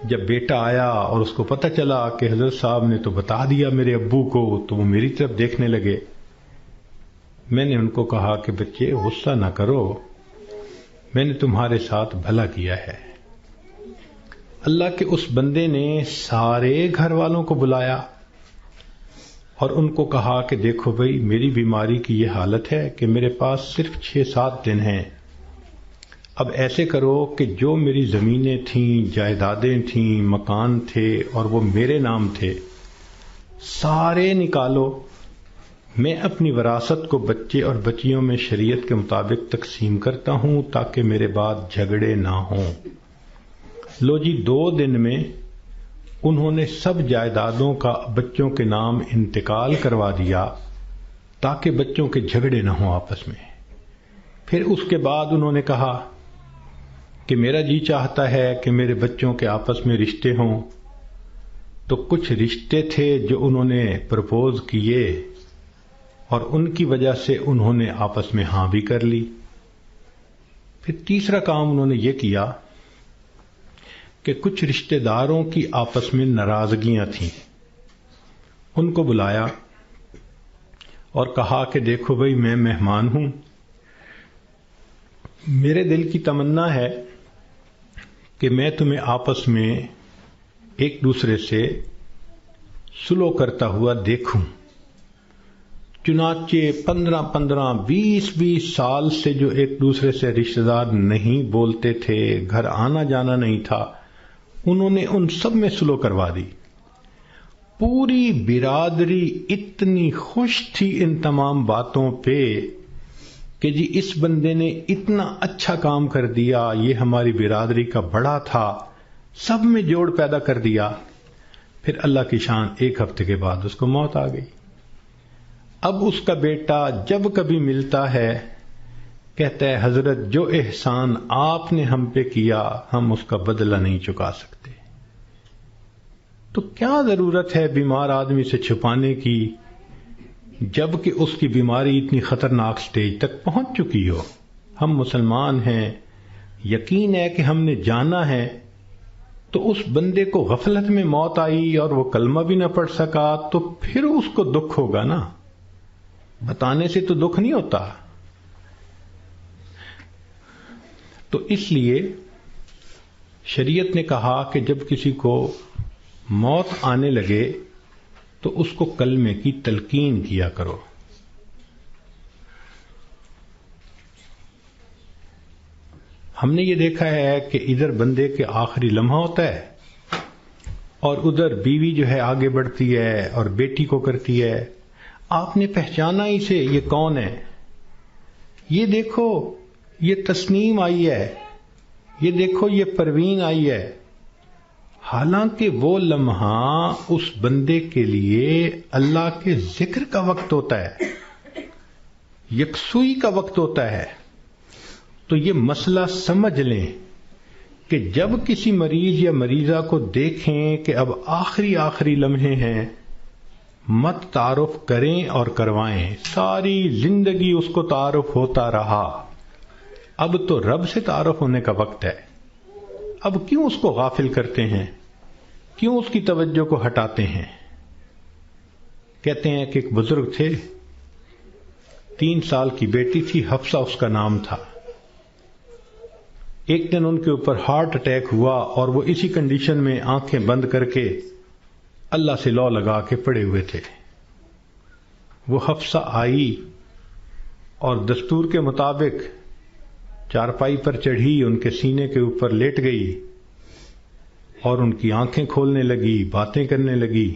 جب بیٹا آیا اور اس کو پتہ چلا کہ حضرت صاحب نے تو بتا دیا میرے ابو کو، تو وہ میری طرف دیکھنے لگے۔ میں نے ان کو کہا کہ بچے غصہ نہ کرو، میں نے تمہارے ساتھ بھلا کیا ہے۔ اللہ کے اس بندے نے سارے گھر والوں کو بلایا اور ان کو کہا کہ دیکھو بھئی، میری بیماری کی یہ حالت ہے کہ میرے پاس صرف 6-7 دن ہیں۔ اب ایسے کرو کہ جو میری زمینیں تھیں، جائیدادیں تھیں، مکان تھے اور وہ میرے نام تھے، سارے نکالو، میں اپنی وراثت کو بچے اور بچیوں میں شریعت کے مطابق تقسیم کرتا ہوں تاکہ میرے بعد جھگڑے نہ ہوں۔ لو جی، 2 دن میں انہوں نے سب جائیدادوں کا بچوں کے نام انتقال کروا دیا تاکہ بچوں کے جھگڑے نہ ہوں آپس میں۔ پھر اس کے بعد انہوں نے کہا کہ میرا جی چاہتا ہے کہ میرے بچوں کے آپس میں رشتے ہوں، تو کچھ رشتے تھے جو انہوں نے پرپوز کیے اور ان کی وجہ سے انہوں نے آپس میں ہاں بھی کر لی۔ پھر تیسرا کام انہوں نے یہ کیا کہ کچھ رشتہ داروں کی آپس میں ناراضگیاں تھیں، ان کو بلایا اور کہا کہ دیکھو بھئی، میں مہمان ہوں، میرے دل کی تمنا ہے کہ میں تمہیں آپس میں ایک دوسرے سے سلو کرتا ہوا دیکھوں۔ چنانچہ 15-15 20-20 سال سے جو ایک دوسرے سے رشتہ دار نہیں بولتے تھے، گھر آنا جانا نہیں تھا، انہوں نے ان سب میں سلو کروا دی۔ پوری برادری اتنی خوش تھی ان تمام باتوں پہ کہ جی اس بندے نے اتنا اچھا کام کر دیا، یہ ہماری برادری کا بڑا تھا، سب میں جوڑ پیدا کر دیا۔ پھر اللہ کی شان، 1 ہفتے کے بعد اس کو موت آ گئی۔ اب اس کا بیٹا جب کبھی ملتا ہے کہتا ہے حضرت جو احسان آپ نے ہم پہ کیا ہم اس کا بدلہ نہیں چکا سکتے۔ تو کیا ضرورت ہے بیمار آدمی سے چھپانے کی جب کہ اس کی بیماری اتنی خطرناک سٹیج تک پہنچ چکی ہو؟ ہم مسلمان ہیں، یقین ہے کہ ہم نے جانا ہے، تو اس بندے کو غفلت میں موت آئی اور وہ کلمہ بھی نہ پڑھ سکا، تو پھر اس کو دکھ ہوگا نا، بتانے سے تو دکھ نہیں ہوتا۔ تو اس لیے شریعت نے کہا کہ جب کسی کو موت آنے لگے تو اس کو کلمے کی تلقین کیا کرو. ہم نے یہ دیکھا ہے کہ ادھر بندے کے آخری لمحہ ہوتا ہے اور ادھر بیوی جو ہے آگے بڑھتی ہے اور بیٹی کو کرتی ہے. آپ نے پہچانا ہی سے یہ کون ہے؟ یہ دیکھو یہ تسنیم آئی ہے، یہ دیکھو یہ پروین آئی ہے. حالانکہ وہ لمحہ اس بندے کے لیے اللہ کے ذکر کا وقت ہوتا ہے، یکسوئی کا وقت ہوتا ہے. تو یہ مسئلہ سمجھ لیں کہ جب کسی مریض یا مریضہ کو دیکھیں کہ اب آخری لمحے ہیں، مت تعارف کریں اور کروائیں. ساری زندگی اس کو تعارف ہوتا رہا، اب تو رب سے تعارف ہونے کا وقت ہے. اب کیوں اس کو غافل کرتے ہیں؟ کیوں اس کی توجہ کو ہٹاتے ہیں؟ کہتے ہیں کہ ایک بزرگ تھے، 3 سال کی بیٹی تھی، حفصہ اس کا نام تھا. ایک دن ان کے اوپر ہارٹ اٹیک ہوا اور وہ اسی کنڈیشن میں آنکھیں بند کر کے اللہ سے لو لگا کے پڑے ہوئے تھے. وہ حفصہ آئی اور دستور کے مطابق چارپائی پر چڑھی، ان کے سینے کے اوپر لیٹ گئی اور ان کی آنکھیں کھولنے لگی، باتیں کرنے لگی.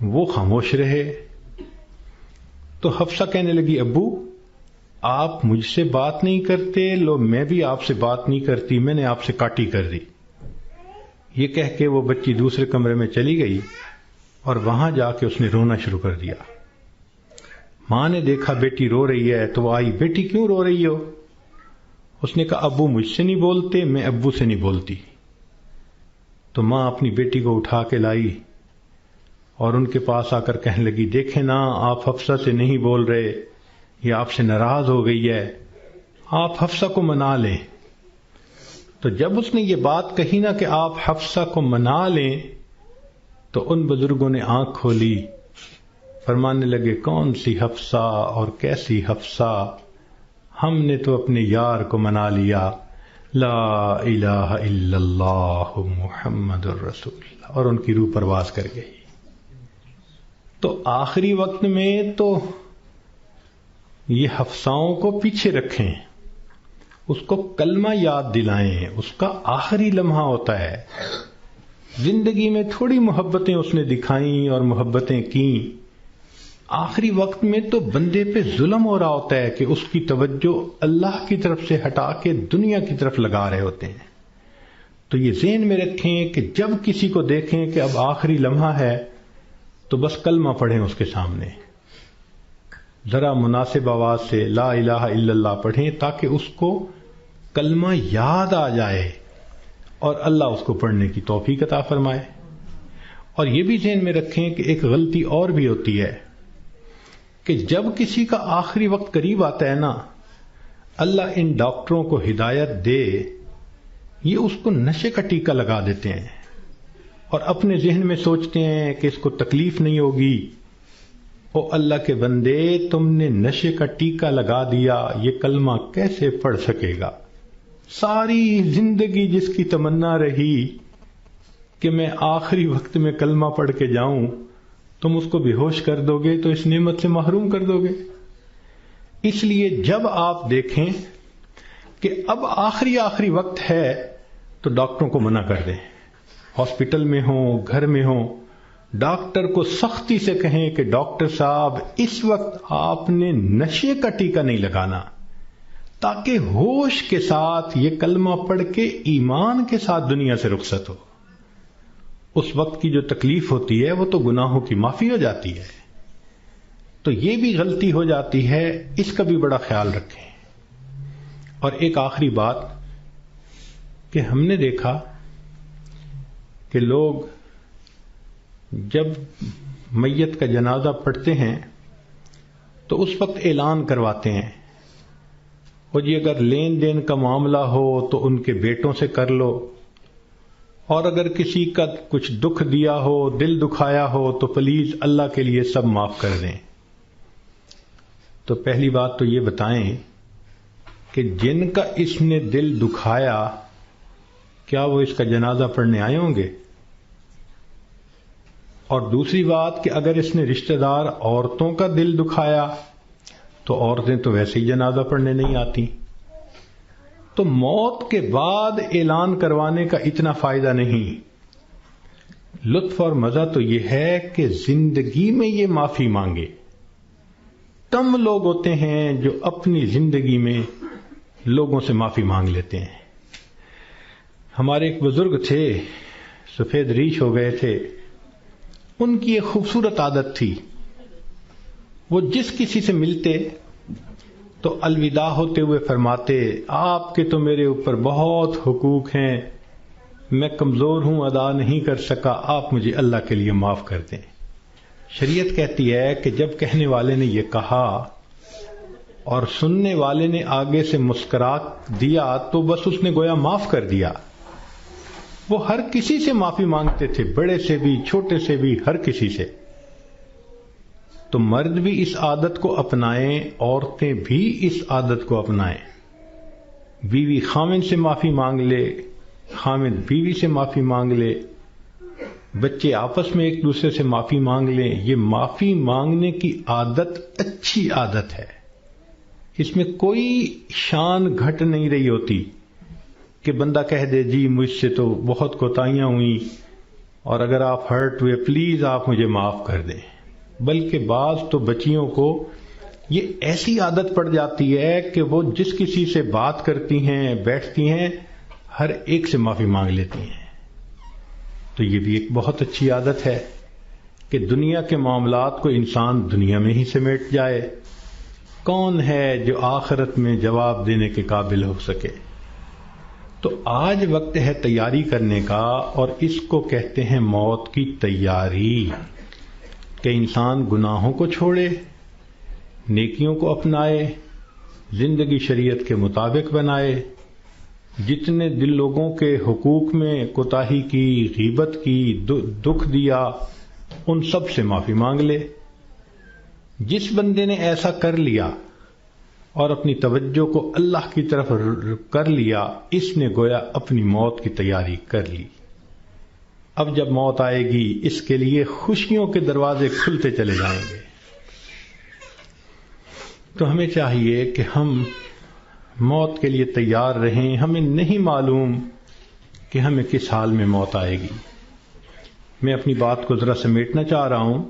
وہ خاموش رہے. تو حفصہ کہنے لگی، ابو آپ مجھ سے بات نہیں کرتے، لو میں بھی آپ سے بات نہیں کرتی، میں نے آپ سے کاٹی کر دی. یہ کہہ کے وہ بچی دوسرے کمرے میں چلی گئی اور وہاں جا کے اس نے رونا شروع کر دیا. ماں نے دیکھا بیٹی رو رہی ہے تو وہ آئی، بیٹی کیوں رو رہی ہو؟ اس نے کہا ابو مجھ سے نہیں بولتے، میں ابو سے نہیں بولتی. تو ماں اپنی بیٹی کو اٹھا کے لائی اور ان کے پاس آ کر کہنے لگی، دیکھیں نا آپ حفصہ سے نہیں بول رہے، یہ آپ سے ناراض ہو گئی ہے، آپ حفصہ کو منا لیں. تو جب اس نے یہ بات کہی نا کہ آپ حفصہ کو منا لیں، تو ان بزرگوں نے آنکھ کھولی، فرمانے لگے کون سی حفصہ اور کیسی حفصہ، ہم نے تو اپنے یار کو منا لیا، لا الہ الا اللہ محمد الرسول اللہ، اور ان کی روح پرواز کر گئی. تو آخری وقت میں تو یہ حفصاؤں کو پیچھے رکھیں، اس کو کلمہ یاد دلائیں، اس کا آخری لمحہ ہوتا ہے. زندگی میں تھوڑی محبتیں اس نے دکھائیں اور محبتیں کیں، آخری وقت میں تو بندے پہ ظلم ہو رہا ہوتا ہے کہ اس کی توجہ اللہ کی طرف سے ہٹا کے دنیا کی طرف لگا رہے ہوتے ہیں. تو یہ ذہن میں رکھیں کہ جب کسی کو دیکھیں کہ اب آخری لمحہ ہے تو بس کلمہ پڑھیں اس کے سامنے، ذرا مناسب آواز سے لا الہ الا اللہ پڑھیں تاکہ اس کو کلمہ یاد آ جائے اور اللہ اس کو پڑھنے کی توفیق عطا فرمائے. اور یہ بھی ذہن میں رکھیں کہ ایک غلطی اور بھی ہوتی ہے کہ جب کسی کا آخری وقت قریب آتا ہے نا، اللہ ان ڈاکٹروں کو ہدایت دے، یہ اس کو نشے کا ٹیکہ لگا دیتے ہیں اور اپنے ذہن میں سوچتے ہیں کہ اس کو تکلیف نہیں ہوگی. او اللہ کے بندے، تم نے نشے کا ٹیکہ لگا دیا، یہ کلمہ کیسے پڑھ سکے گا؟ ساری زندگی جس کی تمنا رہی کہ میں آخری وقت میں کلمہ پڑھ کے جاؤں، تم اس کو بے ہوش کر دو گے تو اس نعمت سے محروم کر دو گے. اس لیے جب آپ دیکھیں کہ اب آخری وقت ہے تو ڈاکٹروں کو منع کر دیں، ہاسپٹل میں ہوں، گھر میں ہوں، ڈاکٹر کو سختی سے کہیں کہ ڈاکٹر صاحب اس وقت آپ نے نشے کا ٹیکہ نہیں لگانا، تاکہ ہوش کے ساتھ یہ کلمہ پڑھ کے ایمان کے ساتھ دنیا سے رخصت ہو. اس وقت کی جو تکلیف ہوتی ہے وہ تو گناہوں کی معافی ہو جاتی ہے. تو یہ بھی غلطی ہو جاتی ہے، اس کا بھی بڑا خیال رکھیں. اور ایک آخری بات کہ ہم نے دیکھا کہ لوگ جب میت کا جنازہ پڑھتے ہیں تو اس وقت اعلان کرواتے ہیں، اور جی اگر لین دین کا معاملہ ہو تو ان کے بیٹوں سے کر لو، اور اگر کسی کا کچھ دکھ دیا ہو، دل دکھایا ہو تو پلیز اللہ کے لیے سب معاف کر دیں. تو پہلی بات تو یہ بتائیں کہ جن کا اس نے دل دکھایا کیا وہ اس کا جنازہ پڑھنے آئے ہوں گے؟ اور دوسری بات کہ اگر اس نے رشتہ دار عورتوں کا دل دکھایا تو عورتیں تو ویسے ہی جنازہ پڑھنے نہیں آتی. تو موت کے بعد اعلان کروانے کا اتنا فائدہ نہیں. لطف اور مزہ تو یہ ہے کہ زندگی میں یہ معافی مانگے. کم لوگ ہوتے ہیں جو اپنی زندگی میں لوگوں سے معافی مانگ لیتے ہیں. ہمارے ایک بزرگ تھے، سفید ریش ہو گئے تھے. ان کی ایک خوبصورت عادت تھی، وہ جس کسی سے ملتے تو الوداع ہوتے ہوئے فرماتے، آپ کے تو میرے اوپر بہت حقوق ہیں، میں کمزور ہوں، ادا نہیں کر سکا، آپ مجھے اللہ کے لیے معاف کر دیں. شریعت کہتی ہے کہ جب کہنے والے نے یہ کہا اور سننے والے نے آگے سے مسکرا دیا تو بس اس نے گویا معاف کر دیا. وہ ہر کسی سے معافی مانگتے تھے، بڑے سے بھی، چھوٹے سے بھی، ہر کسی سے. تو مرد بھی اس عادت کو اپنائیں، عورتیں بھی اس عادت کو اپنائیں. بیوی خاوند سے معافی مانگ لے، خاوند بیوی سے معافی مانگ لے، بچے آپس میں ایک دوسرے سے معافی مانگ لیں. یہ معافی مانگنے کی عادت اچھی عادت ہے، اس میں کوئی شان گھٹ نہیں رہی ہوتی کہ بندہ کہہ دے جی مجھ سے تو بہت کوتاہیاں ہوئیں اور اگر آپ ہرٹ ہوئے پلیز آپ مجھے معاف کر دیں. بلکہ بعض تو بچیوں کو یہ ایسی عادت پڑ جاتی ہے کہ وہ جس کسی سے بات کرتی ہیں، بیٹھتی ہیں، ہر ایک سے معافی مانگ لیتی ہیں. تو یہ بھی ایک بہت اچھی عادت ہے کہ دنیا کے معاملات کو انسان دنیا میں ہی سمیٹ جائے. کون ہے جو آخرت میں جواب دینے کے قابل ہو سکے؟ تو آج وقت ہے تیاری کرنے کا، اور اس کو کہتے ہیں موت کی تیاری، کہ انسان گناہوں کو چھوڑے، نیکیوں کو اپنائے، زندگی شریعت کے مطابق بنائے. جتنے دل لوگوں کے حقوق میں کوتاہی کی، غیبت کی، دکھ دیا، ان سب سے معافی مانگ لے. جس بندے نے ایسا کر لیا اور اپنی توجہ کو اللہ کی طرف کر لیا، اس نے گویا اپنی موت کی تیاری کر لی. اب جب موت آئے گی اس کے لیے خوشیوں کے دروازے کھلتے چلے جائیں گے. تو ہمیں چاہیے کہ ہم موت کے لیے تیار رہیں. ہمیں نہیں معلوم کہ ہمیں کس حال میں موت آئے گی. میں اپنی بات کو ذرا سمیٹنا چاہ رہا ہوں.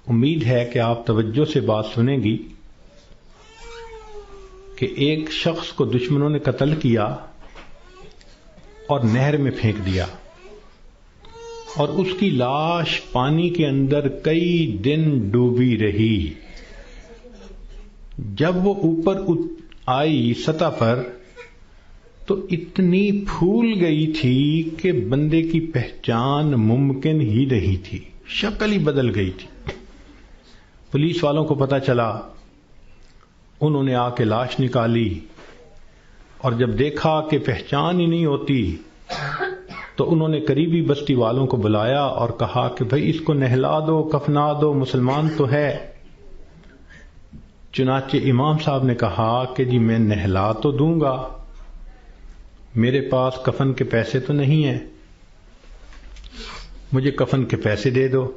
امید ہے کہ آپ توجہ سے بات سنیں گی. کہ ایک شخص کو دشمنوں نے قتل کیا اور نہر میں پھینک دیا، اور اس کی لاش پانی کے اندر کئی دن ڈوبی رہی. جب وہ اوپر آئی سطح پر تو اتنی پھول گئی تھی کہ بندے کی پہچان ممکن ہی نہیں تھی، شکل ہی بدل گئی تھی. پولیس والوں کو پتہ چلا، انہوں نے آ کے لاش نکالی، اور جب دیکھا کہ پہچان ہی نہیں ہوتی تو انہوں نے قریبی بستی والوں کو بلایا اور کہا کہ بھئی اس کو نہلا دو، کفنا دو، مسلمان تو ہے. چنانچہ امام صاحب نے کہا کہ جی میں نہلا تو دوں گا، میرے پاس کفن کے پیسے تو نہیں ہیں، مجھے کفن کے پیسے دے دو.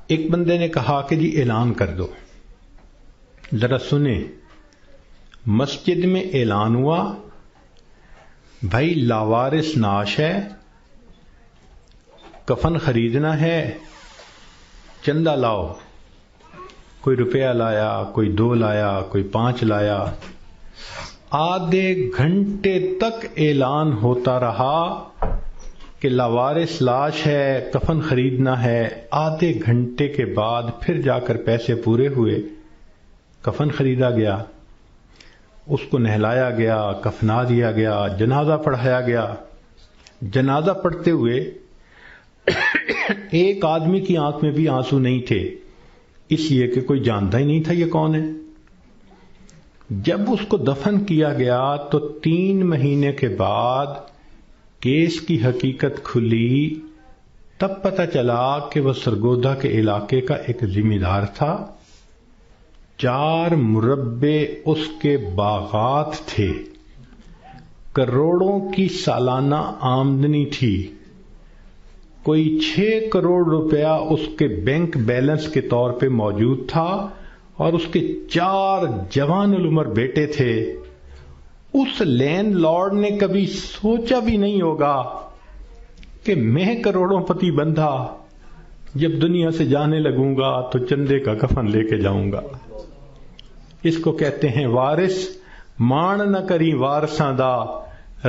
ایک بندے نے کہا کہ جی اعلان کر دو. ذرا سنیں، مسجد میں اعلان ہوا، بھائی لاوارث نعش ہے، کفن خریدنا ہے، چندہ لاؤ. کوئی روپیہ لایا، کوئی 2 لایا، کوئی 5 لایا. آدھے گھنٹے تک اعلان ہوتا رہا کہ لاوارث لاش ہے، کفن خریدنا ہے. آدھے گھنٹے کے بعد پھر جا کر پیسے پورے ہوئے، کفن خریدا گیا، اس کو نہلایا گیا، کفنا دیا گیا، جنازہ پڑھایا گیا. جنازہ پڑھتے ہوئے ایک آدمی کی آنکھ میں بھی آنسو نہیں تھے، اس لیے کہ کوئی جانتا ہی نہیں تھا یہ کون ہے. جب اس کو دفن کیا گیا تو 3 مہینے کے بعد کیس کی حقیقت کھلی. تب پتہ چلا کہ وہ سرگودا کے علاقے کا ایک ذمہ دار تھا. 4 مربع اس کے باغات تھے، کروڑوں کی سالانہ آمدنی تھی. کوئی 6 کروڑ روپیہ اس کے بینک بیلنس کے طور پہ موجود تھا اور اس کے 4 جوان العمر بیٹے تھے. اس لینڈ لارڈ نے کبھی سوچا بھی نہیں ہوگا کہ میں کروڑوں پتی بندھا جب دنیا سے جانے لگوں گا تو چندے کا کفن لے کے جاؤں گا. اس کو کہتے ہیں وارث مان نہ کری وارثاں دا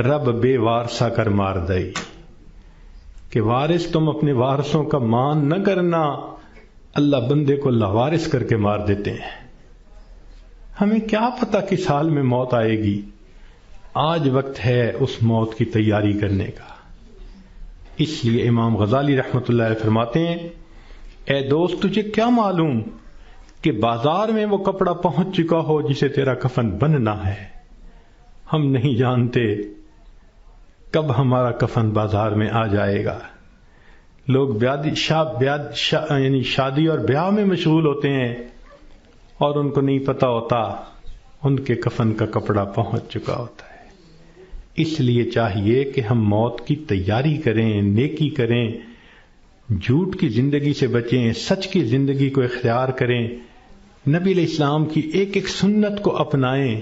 رب بے وارثا کر مار دئی. کہ وارث تم اپنے وارثوں کا مان نہ کرنا، اللہ بندے کو لاوارث کر کے مار دیتے ہیں. ہمیں کیا پتا کس حال میں موت آئے گی. آج وقت ہے اس موت کی تیاری کرنے کا. اس لیے امام غزالی رحمۃ اللہ علیہ فرماتے ہیں اے دوست تجھے کیا معلوم کہ بازار میں وہ کپڑا پہنچ چکا ہو جسے تیرا کفن بننا ہے. ہم نہیں جانتے کب ہمارا کفن بازار میں آ جائے گا. لوگ یعنی شادی اور بیاہ میں مشغول ہوتے ہیں اور ان کو نہیں پتا ہوتا ان کے کفن کا کپڑا پہنچ چکا ہوتا ہے. اس لیے چاہیے کہ ہم موت کی تیاری کریں، نیکی کریں، جھوٹ کی زندگی سے بچیں، سچ کی زندگی کو اختیار کریں، نبی علیہ السلام کی ایک ایک سنت کو اپنائیں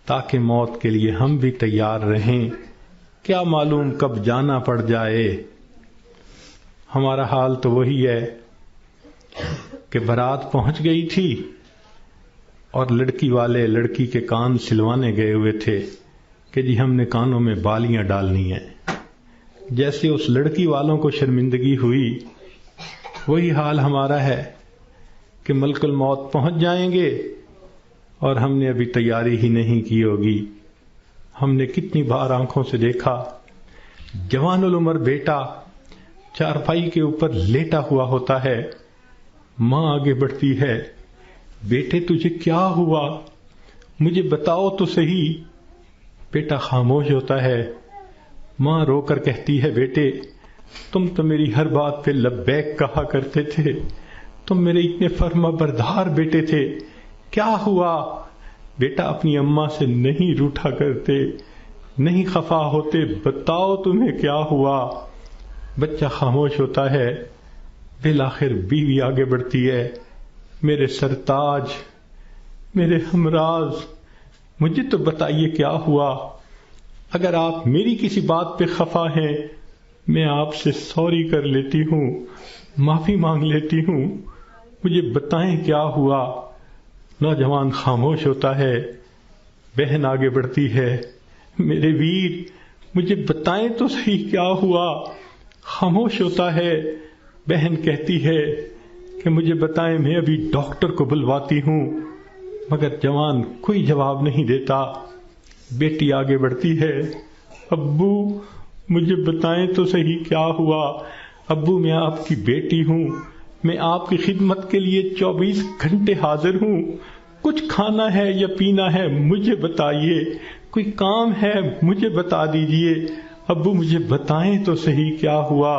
تاکہ موت کے لیے ہم بھی تیار رہیں. کیا معلوم کب جانا پڑ جائے. ہمارا حال تو وہی ہے کہ بارات پہنچ گئی تھی اور لڑکی والے لڑکی کے کان سلوانے گئے ہوئے تھے کہ جی ہم نے کانوں میں بالیاں ڈالنی ہیں. جیسے اس لڑکی والوں کو شرمندگی ہوئی وہی حال ہمارا ہے کہ ملک الموت پہنچ جائیں گے اور ہم نے ابھی تیاری ہی نہیں کی ہوگی. ہم نے کتنی بار آنکھوں سے دیکھا جوان العمر بیٹا چارپائی کے اوپر لیٹا ہوا ہوتا ہے، ماں آگے بڑھتی ہے بیٹے تجھے کیا ہوا مجھے بتاؤ تو صحیح. بیٹا خاموش ہوتا ہے. ماں رو کر کہتی ہے بیٹے تم تو میری ہر بات پہ لبیک کہا کرتے تھے، تم میرے اتنے فرما بردار بیٹے تھے، کیا ہوا؟ بیٹا اپنی اماں سے نہیں روٹھا کرتے، نہیں خفا ہوتے، بتاؤ تمہیں کیا ہوا؟ بچہ خاموش ہوتا ہے. بالآخر بیوی آگے بڑھتی ہے میرے سرتاج، میرے ہمراز مجھے تو بتائیے کیا ہوا. اگر آپ میری کسی بات پہ خفا ہیں میں آپ سے سوری کر لیتی ہوں، معافی مانگ لیتی ہوں، مجھے بتائیں کیا ہوا. نوجوان خاموش ہوتا ہے. بہن آگے بڑھتی ہے میرے ویر مجھے بتائیں تو صحیح کیا ہوا. خاموش ہوتا ہے. بہن کہتی ہے کہ مجھے بتائیں میں ابھی ڈاکٹر کو بلواتی ہوں، مگر جوان کوئی جواب نہیں دیتا. بیٹی آگے بڑھتی ہے ابو مجھے بتائیں تو صحیح کیا ہوا. ابو میں آپ کی بیٹی ہوں، میں آپ کی خدمت کے لیے 24 گھنٹے حاضر ہوں. کچھ کھانا ہے یا پینا ہے مجھے بتائیے، کوئی کام ہے مجھے بتا دیجئے. ابو مجھے بتائیں تو صحیح کیا ہوا.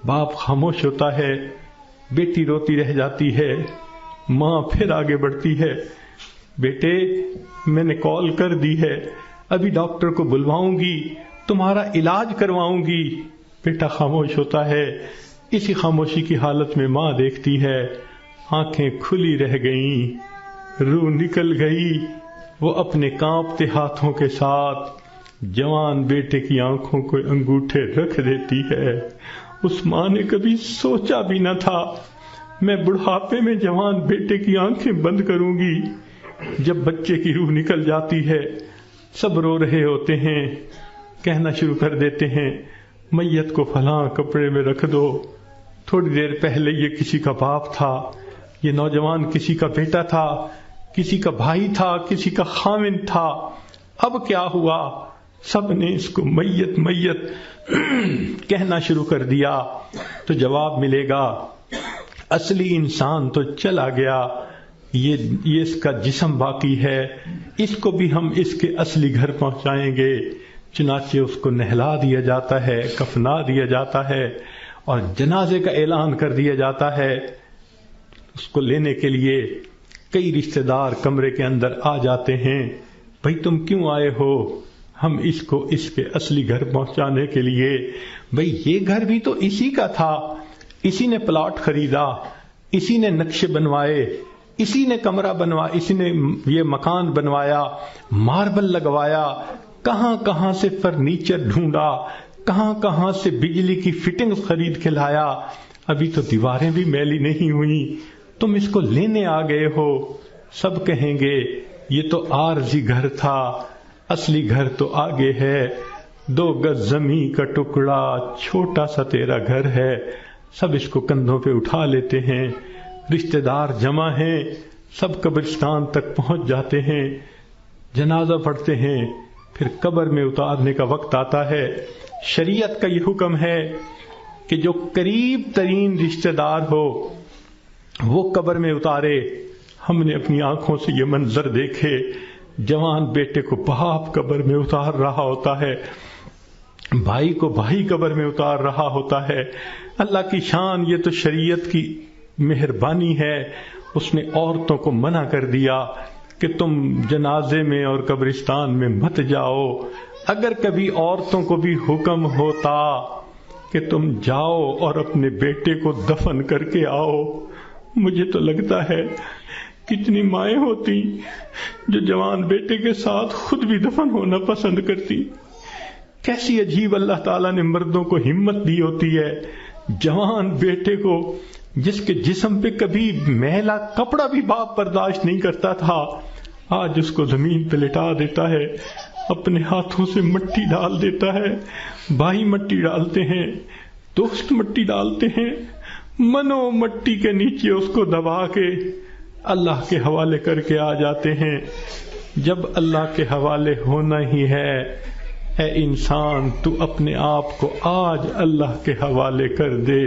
باپ خاموش ہوتا ہے. بیٹی روتی رہ جاتی ہے. ماں پھر آگے بڑھتی ہے بیٹے میں نے کال کر دی ہے، ابھی ڈاکٹر کو بلواؤں گی، تمہارا علاج کرواؤں گی. بیٹا خاموش ہوتا ہے. اسی خاموشی کی حالت میں ماں دیکھتی ہے آنکھیں کھلی رہ گئیں، روح نکل گئی. وہ اپنے کانپتے ہاتھوں کے ساتھ جوان بیٹے کی آنکھوں کو انگوٹھے رکھ دیتی ہے. اس ماں نے کبھی سوچا بھی نہ تھا میں بڑھاپے میں جوان بیٹے کی آنکھیں بند کروں گی. جب بچے کی روح نکل جاتی ہے سب رو رہے ہوتے ہیں، کہنا شروع کر دیتے ہیں میت کو فلاں کپڑے میں رکھ دو. تھوڑی دیر پہلے یہ کسی کا باپ تھا، یہ نوجوان کسی کا بیٹا تھا، کسی کا بھائی تھا، کسی کا خاوند تھا. اب کیا ہوا؟ سب نے اس کو میت میت کہنا شروع کر دیا. تو جواب ملے گا اصلی انسان تو چلا گیا، یہ اس کا جسم باقی ہے، اس کو بھی ہم اس کے اصلی گھر پہنچائیں گے. چنانچہ اس کو نہلا دیا جاتا ہے، کفنا دیا جاتا ہے اور جنازے کا اعلان کر دیا جاتا ہے. اس کو لینے کے لیے کئی رشتہ دار کمرے کے اندر آ جاتے ہیں. بھئی تم کیوں آئے ہو؟ ہم اس کو اس کے اصلی گھر پہنچانے کے لیے، بھئی یہ گھر بھی تو اسی کا تھا، اسی نے پلاٹ خریدا، اسی نے نقشے بنوائے، اسی نے کمرہ بنوایا، اسی نے یہ مکان بنوایا، ماربل لگوایا، کہاں کہاں سے فرنیچر ڈھونڈا، کہاں کہاں سے بجلی کی فٹنگ خرید کے لایا، ابھی تو دیواریں بھی میلی نہیں ہوئی، تم اس کو لینے آ گئے ہو۔ سب کہیں گے یہ تو عارضی گھر تھا، اصلی گھر تو آگے ہے، 2 گز زمین کا ٹکڑا، چھوٹا سا تیرا گھر ہے۔ سب اس کو کندھوں پہ اٹھا لیتے ہیں، رشتہ دار جمع ہیں، سب قبرستان تک پہنچ جاتے ہیں، جنازہ پڑھتے ہیں، پھر قبر میں اتارنے کا وقت آتا ہے۔ شریعت کا یہ حکم ہے کہ جو قریب ترین رشتہ دار ہو وہ قبر میں اتارے۔ ہم نے اپنی آنکھوں سے یہ منظر دیکھے، جوان بیٹے کو باپ قبر میں اتار رہا ہوتا ہے، بھائی کو بھائی قبر میں اتار رہا ہوتا ہے۔ اللہ کی شان، یہ تو شریعت کی مہربانی ہے، اس نے عورتوں کو منع کر دیا کہ تم جنازے میں اور قبرستان میں مت جاؤ۔ اگر کبھی عورتوں کو بھی حکم ہوتا کہ تم جاؤ اور اپنے بیٹے کو دفن کر کے آؤ، مجھے تو لگتا ہے کتنی مائیں ہوتی جو جوان بیٹے کے ساتھ خود بھی دفن ہونا پسند کرتی۔ کیسی عجیب اللہ تعالیٰ نے مردوں کو ہمت دی ہوتی ہے، جوان بیٹے کو جس کے جسم پہ کبھی میلا کپڑا بھی باپ برداشت نہیں کرتا تھا، آج اس کو زمین پہ لٹا دیتا ہے، اپنے ہاتھوں سے مٹی ڈال دیتا ہے، بھائی مٹی ڈالتے ہیں، دوست مٹی ڈالتے ہیں، منو مٹی کے نیچے اس کو دبا کے اللہ کے حوالے کر کے آ جاتے ہیں۔ جب اللہ کے حوالے ہونا ہی ہے، اے انسان تو اپنے آپ کو آج اللہ کے حوالے کر دے۔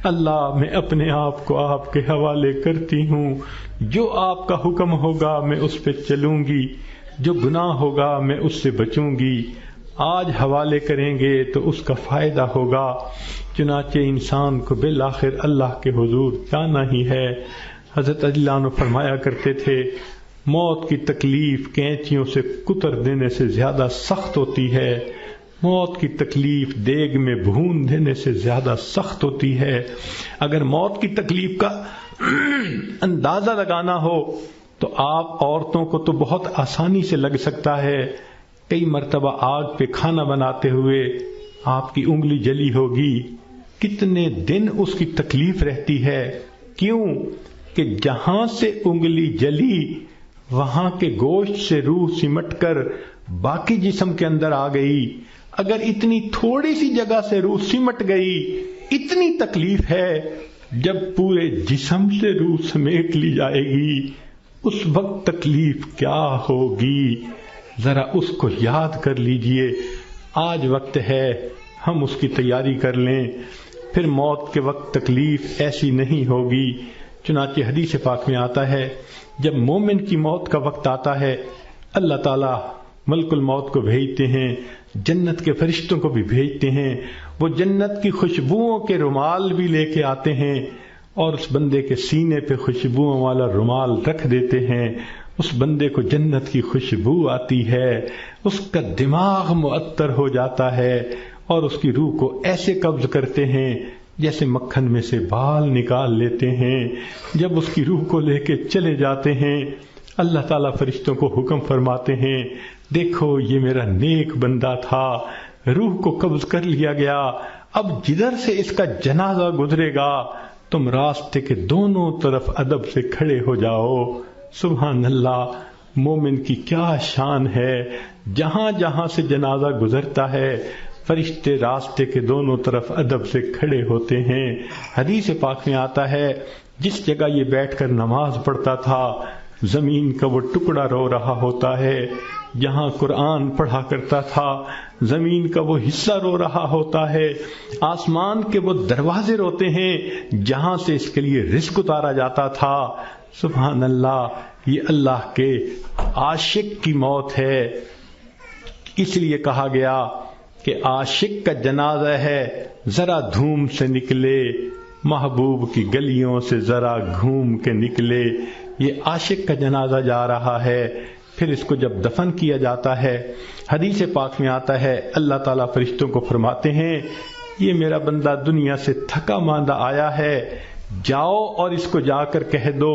اللہ میں اپنے آپ کو آپ کے حوالے کرتی ہوں، جو آپ کا حکم ہوگا میں اس پہ چلوں گی، جو گناہ ہوگا میں اس سے بچوں گی۔ آج حوالے کریں گے تو اس کا فائدہ ہوگا۔ چنانچہ انسان کو بالآخر اللہ کے حضور جانا ہی ہے۔ حضرت علی عنہ فرمایا کرتے تھے، موت کی تکلیف کینچیوں سے کتر دینے سے زیادہ سخت ہوتی ہے، موت کی تکلیف دیگ میں بھون دینے سے زیادہ سخت ہوتی ہے۔ اگر موت کی تکلیف کا اندازہ لگانا ہو تو آپ عورتوں کو تو بہت آسانی سے لگ سکتا ہے۔ کئی مرتبہ آگ پہ کھانا بناتے ہوئے آپ کی انگلی جلی ہوگی، کتنے دن اس کی تکلیف رہتی ہے۔ کیوں کہ جہاں سے انگلی جلی وہاں کے گوشت سے روح سمٹ کر باقی جسم کے اندر آ گئی۔ اگر اتنی تھوڑی سی جگہ سے روح سمٹ گئی، اتنی تکلیف ہے۔ جب پورے جسم سے روح سمیٹ لی جائے گی اس وقت تکلیف کیا ہوگی، ذرا اس کو یاد کر لیجئے۔ آج وقت ہے ہم اس کی تیاری کر لیں، پھر موت کے وقت تکلیف ایسی نہیں ہوگی۔ چنانچہ حدیث پاک میں آتا ہے جب مومن کی موت کا وقت آتا ہے اللہ تعالیٰ ملک الموت کو بھیجتے ہیں، جنت کے فرشتوں کو بھی بھیجتے ہیں، وہ جنت کی خوشبوؤں کے رومال بھی لے کے آتے ہیں اور اس بندے کے سینے پہ خوشبوؤں والا رومال رکھ دیتے ہیں۔ اس بندے کو جنت کی خوشبو آتی ہے، اس کا دماغ معطر ہو جاتا ہے اور اس کی روح کو ایسے قبض کرتے ہیں جیسے مکھن میں سے بال نکال لیتے ہیں۔ جب اس کی روح کو لے کے چلے جاتے ہیں اللہ تعالیٰ فرشتوں کو حکم فرماتے ہیں، دیکھو یہ میرا نیک بندہ تھا، روح کو قبض کر لیا گیا، اب جدھر سے اس کا جنازہ گزرے گا تم راستے کے دونوں طرف ادب سے کھڑے ہو جاؤ۔ سبحان اللہ، مومن کی کیا شان ہے، جہاں جہاں سے جنازہ گزرتا ہے فرشتے راستے کے دونوں طرف ادب سے کھڑے ہوتے ہیں۔ حدیث پاک میں آتا ہے جس جگہ یہ بیٹھ کر نماز پڑھتا تھا زمین کا وہ ٹکڑا رو رہا ہوتا ہے، جہاں قرآن پڑھا کرتا تھا زمین کا وہ حصہ رو رہا ہوتا ہے، آسمان کے وہ دروازے روتے ہیں جہاں سے اس کے لیے رزق اتارا جاتا تھا۔ سبحان اللہ، یہ اللہ کے عاشق کی موت ہے۔ اس لیے کہا گیا کہ عاشق کا جنازہ ہے، ذرا دھوم سے نکلے، محبوب کی گلیوں سے ذرا گھوم کے نکلے۔ یہ عاشق کا جنازہ جا رہا ہے، پھر اس کو جب دفن کیا جاتا ہے، حدیث پاک میں آتا ہے اللہ تعالیٰ فرشتوں کو فرماتے ہیں یہ میرا بندہ دنیا سے تھکا ماندہ آیا ہے، جاؤ اور اس کو جا کر کہہ دو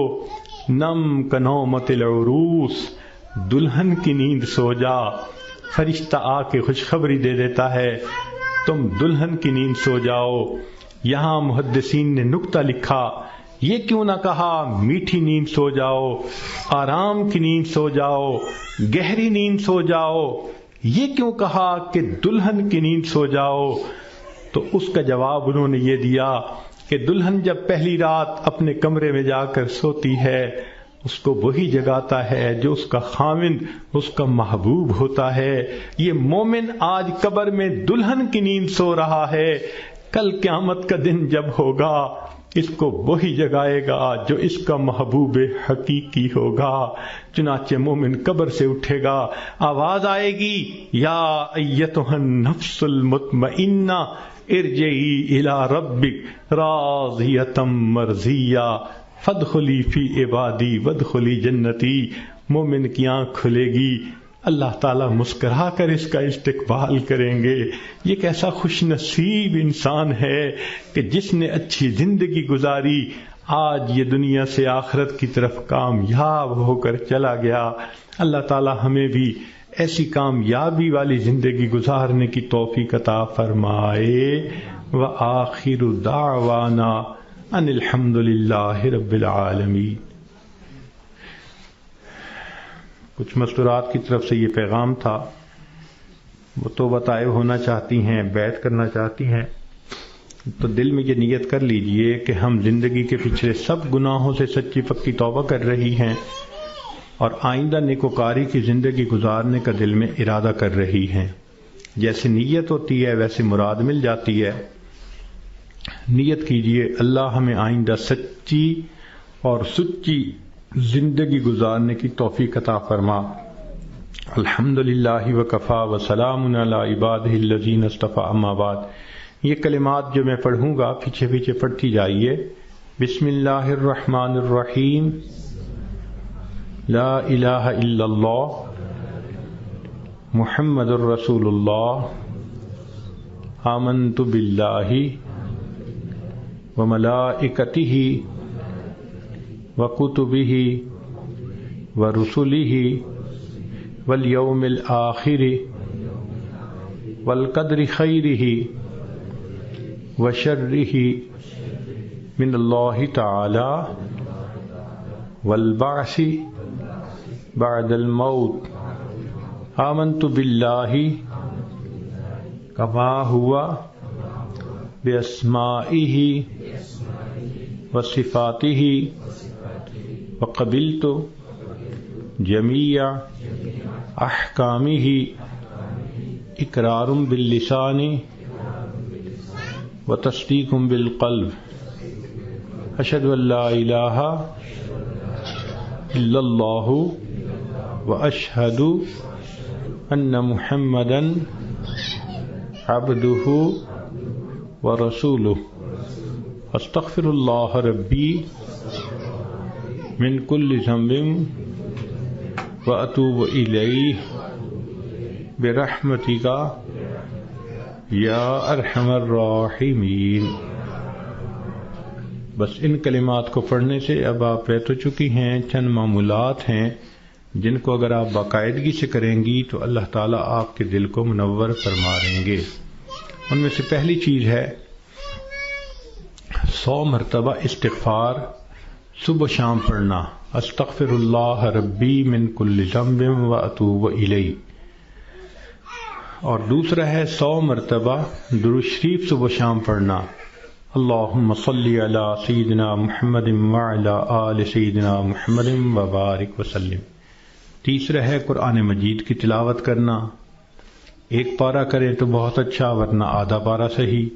نم کنومت العروس، دلہن کی نیند سو جا۔ فرشتہ آ کے خوشخبری دے دیتا ہے تم دلہن کی نیند سو جاؤ۔ یہاں محدثین نے نکتہ لکھا، یہ کیوں نہ کہا میٹھی نیند سو جاؤ، آرام کی نیند سو جاؤ، گہری نیند سو جاؤ، یہ کیوں کہا کہ دلہن کی نیند سو جاؤ؟ تو اس کا جواب انہوں نے یہ دیا کہ دلہن جب پہلی رات اپنے کمرے میں جا کر سوتی ہے اس کو وہی جگاتا ہے جو اس کا خاوند، اس کا محبوب ہوتا ہے۔ یہ مومن آج قبر میں دلہن کی نیند سو رہا ہے، کل قیامت کا دن جب ہوگا اس کو وہی جگائے گا جو اس کا محبوب حقیقی ہوگا۔ چنانچہ مومن قبر سے اٹھے گا، آواز آئے گی یا ایتھا النفس المطمئنہ ارجعی الی ربک راضیۃ مرضیہ فادخلی فی عبادی وادخلی جنتی۔ مومن کی آنکھ کھلے گی، اللہ تعالیٰ مسکرا کر اس کا استقبال کریں گے۔ یہ کیسا خوش نصیب انسان ہے کہ جس نے اچھی زندگی گزاری، آج یہ دنیا سے آخرت کی طرف کامیاب ہو کر چلا گیا۔ اللہ تعالیٰ ہمیں بھی ایسی کامیابی والی زندگی گزارنے کی توفیق عطا فرمائے۔ وآخر دعوانا ان الحمد للہ رب العالمین۔ کچھ مستورات کی طرف سے یہ پیغام تھا، وہ توبہ طائب ہونا چاہتی ہیں، بیعت کرنا چاہتی ہیں، تو دل میں یہ نیت کر لیجئے کہ ہم زندگی کے پچھلے سب گناہوں سے سچی پکی توبہ کر رہی ہیں اور آئندہ نیکوکاری کی زندگی گزارنے کا دل میں ارادہ کر رہی ہیں۔ جیسے نیت ہوتی ہے ویسے مراد مل جاتی ہے۔ نیت کیجئے اللہ ہمیں آئندہ سچی اور سچی زندگی گزارنے کی توفیق عطا فرما۔ الحمدللہ وکفا وسلام علی عبادہ الذین اصطفی، اما بعد۔ یہ کلمات جو میں پڑھوں گا پیچھے پیچھے پڑھتی جائیے۔ بسم اللہ الرحمن الرحیم، لا الہ الا اللہ محمد الرسول اللہ، آمنت باللہ وملائکتہ وکتبہ ورسلہ والیوم الآخر والقدر خیرہ وشرہ من اللہ تعالی والبعث بعد الموت۔ آمنت باللہ کما ہوا باسمائہ وصفاتہ وقبلت جمیع احکامہ اقرار باللسان وتصدیق بالقلب۔ اشہد ان لا الہ الا اللہ واشہد ان محمدا عبدہ ورسولہ۔ استغفر اللہ ربی من کل ذنب واتوب الیہ برحمتک یا ارحم الراحمین۔ بس ان کلمات کو پڑھنے سے اب آپ بیت ہو چکی ہیں۔ چند معمولات ہیں جن کو اگر آپ باقاعدگی سے کریں گی تو اللہ تعالیٰ آپ کے دل کو منور فرما دیں گے۔ ان میں سے پہلی چیز ہے 100 مرتبہ استغفار صبح شام پڑھنا، استغفر اللہ ربی من کل ذنب واتوب الیہ۔ اور دوسرا ہے 100 مرتبہ درود شریف صبح شام پڑھنا، اللہم صلی علی سیدنا محمد وعلی آل سیدنا محمد وبارک وسلم۔ تیسرا ہے قرآن مجید کی تلاوت کرنا، ایک پارہ کریں تو بہت اچھا، ورنہ آدھا پارہ صحیح۔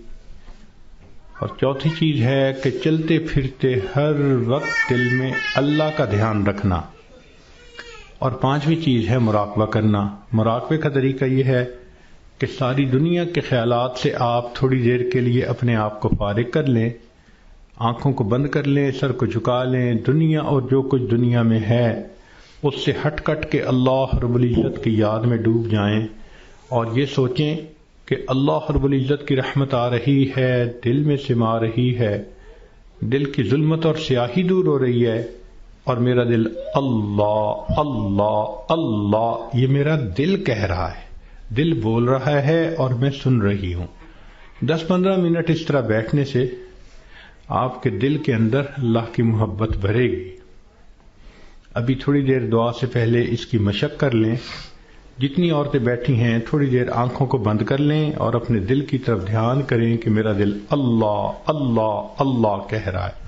اور چوتھی چیز ہے کہ چلتے پھرتے ہر وقت دل میں اللہ کا دھیان رکھنا۔ اور پانچویں چیز ہے مراقبہ کرنا۔ مراقبے کا طریقہ یہ ہے کہ ساری دنیا کے خیالات سے آپ تھوڑی دیر کے لیے اپنے آپ کو فارغ کر لیں، آنکھوں کو بند کر لیں، سر کو جھکا لیں، دنیا اور جو کچھ دنیا میں ہے اس سے ہٹ کٹ کے اللہ رب العزت کی یاد میں ڈوب جائیں اور یہ سوچیں کہ اللہ رب العزت کی رحمت آ رہی ہے، دل میں سما رہی ہے، دل کی ظلمت اور سیاہی دور ہو رہی ہے، اور میرا دل اللہ اللہ اللہ، یہ میرا دل کہہ رہا ہے، دل بول رہا ہے اور میں سن رہی ہوں۔ 10-15 منٹ اس طرح بیٹھنے سے آپ کے دل کے اندر اللہ کی محبت بھرے گی۔ ابھی تھوڑی دیر دعا سے پہلے اس کی مشق کر لیں۔ جتنی عورتیں بیٹھی ہیں تھوڑی دیر آنکھوں کو بند کر لیں اور اپنے دل کی طرف دھیان کریں کہ میرا دل اللہ اللہ اللہ کہہ رہا ہے۔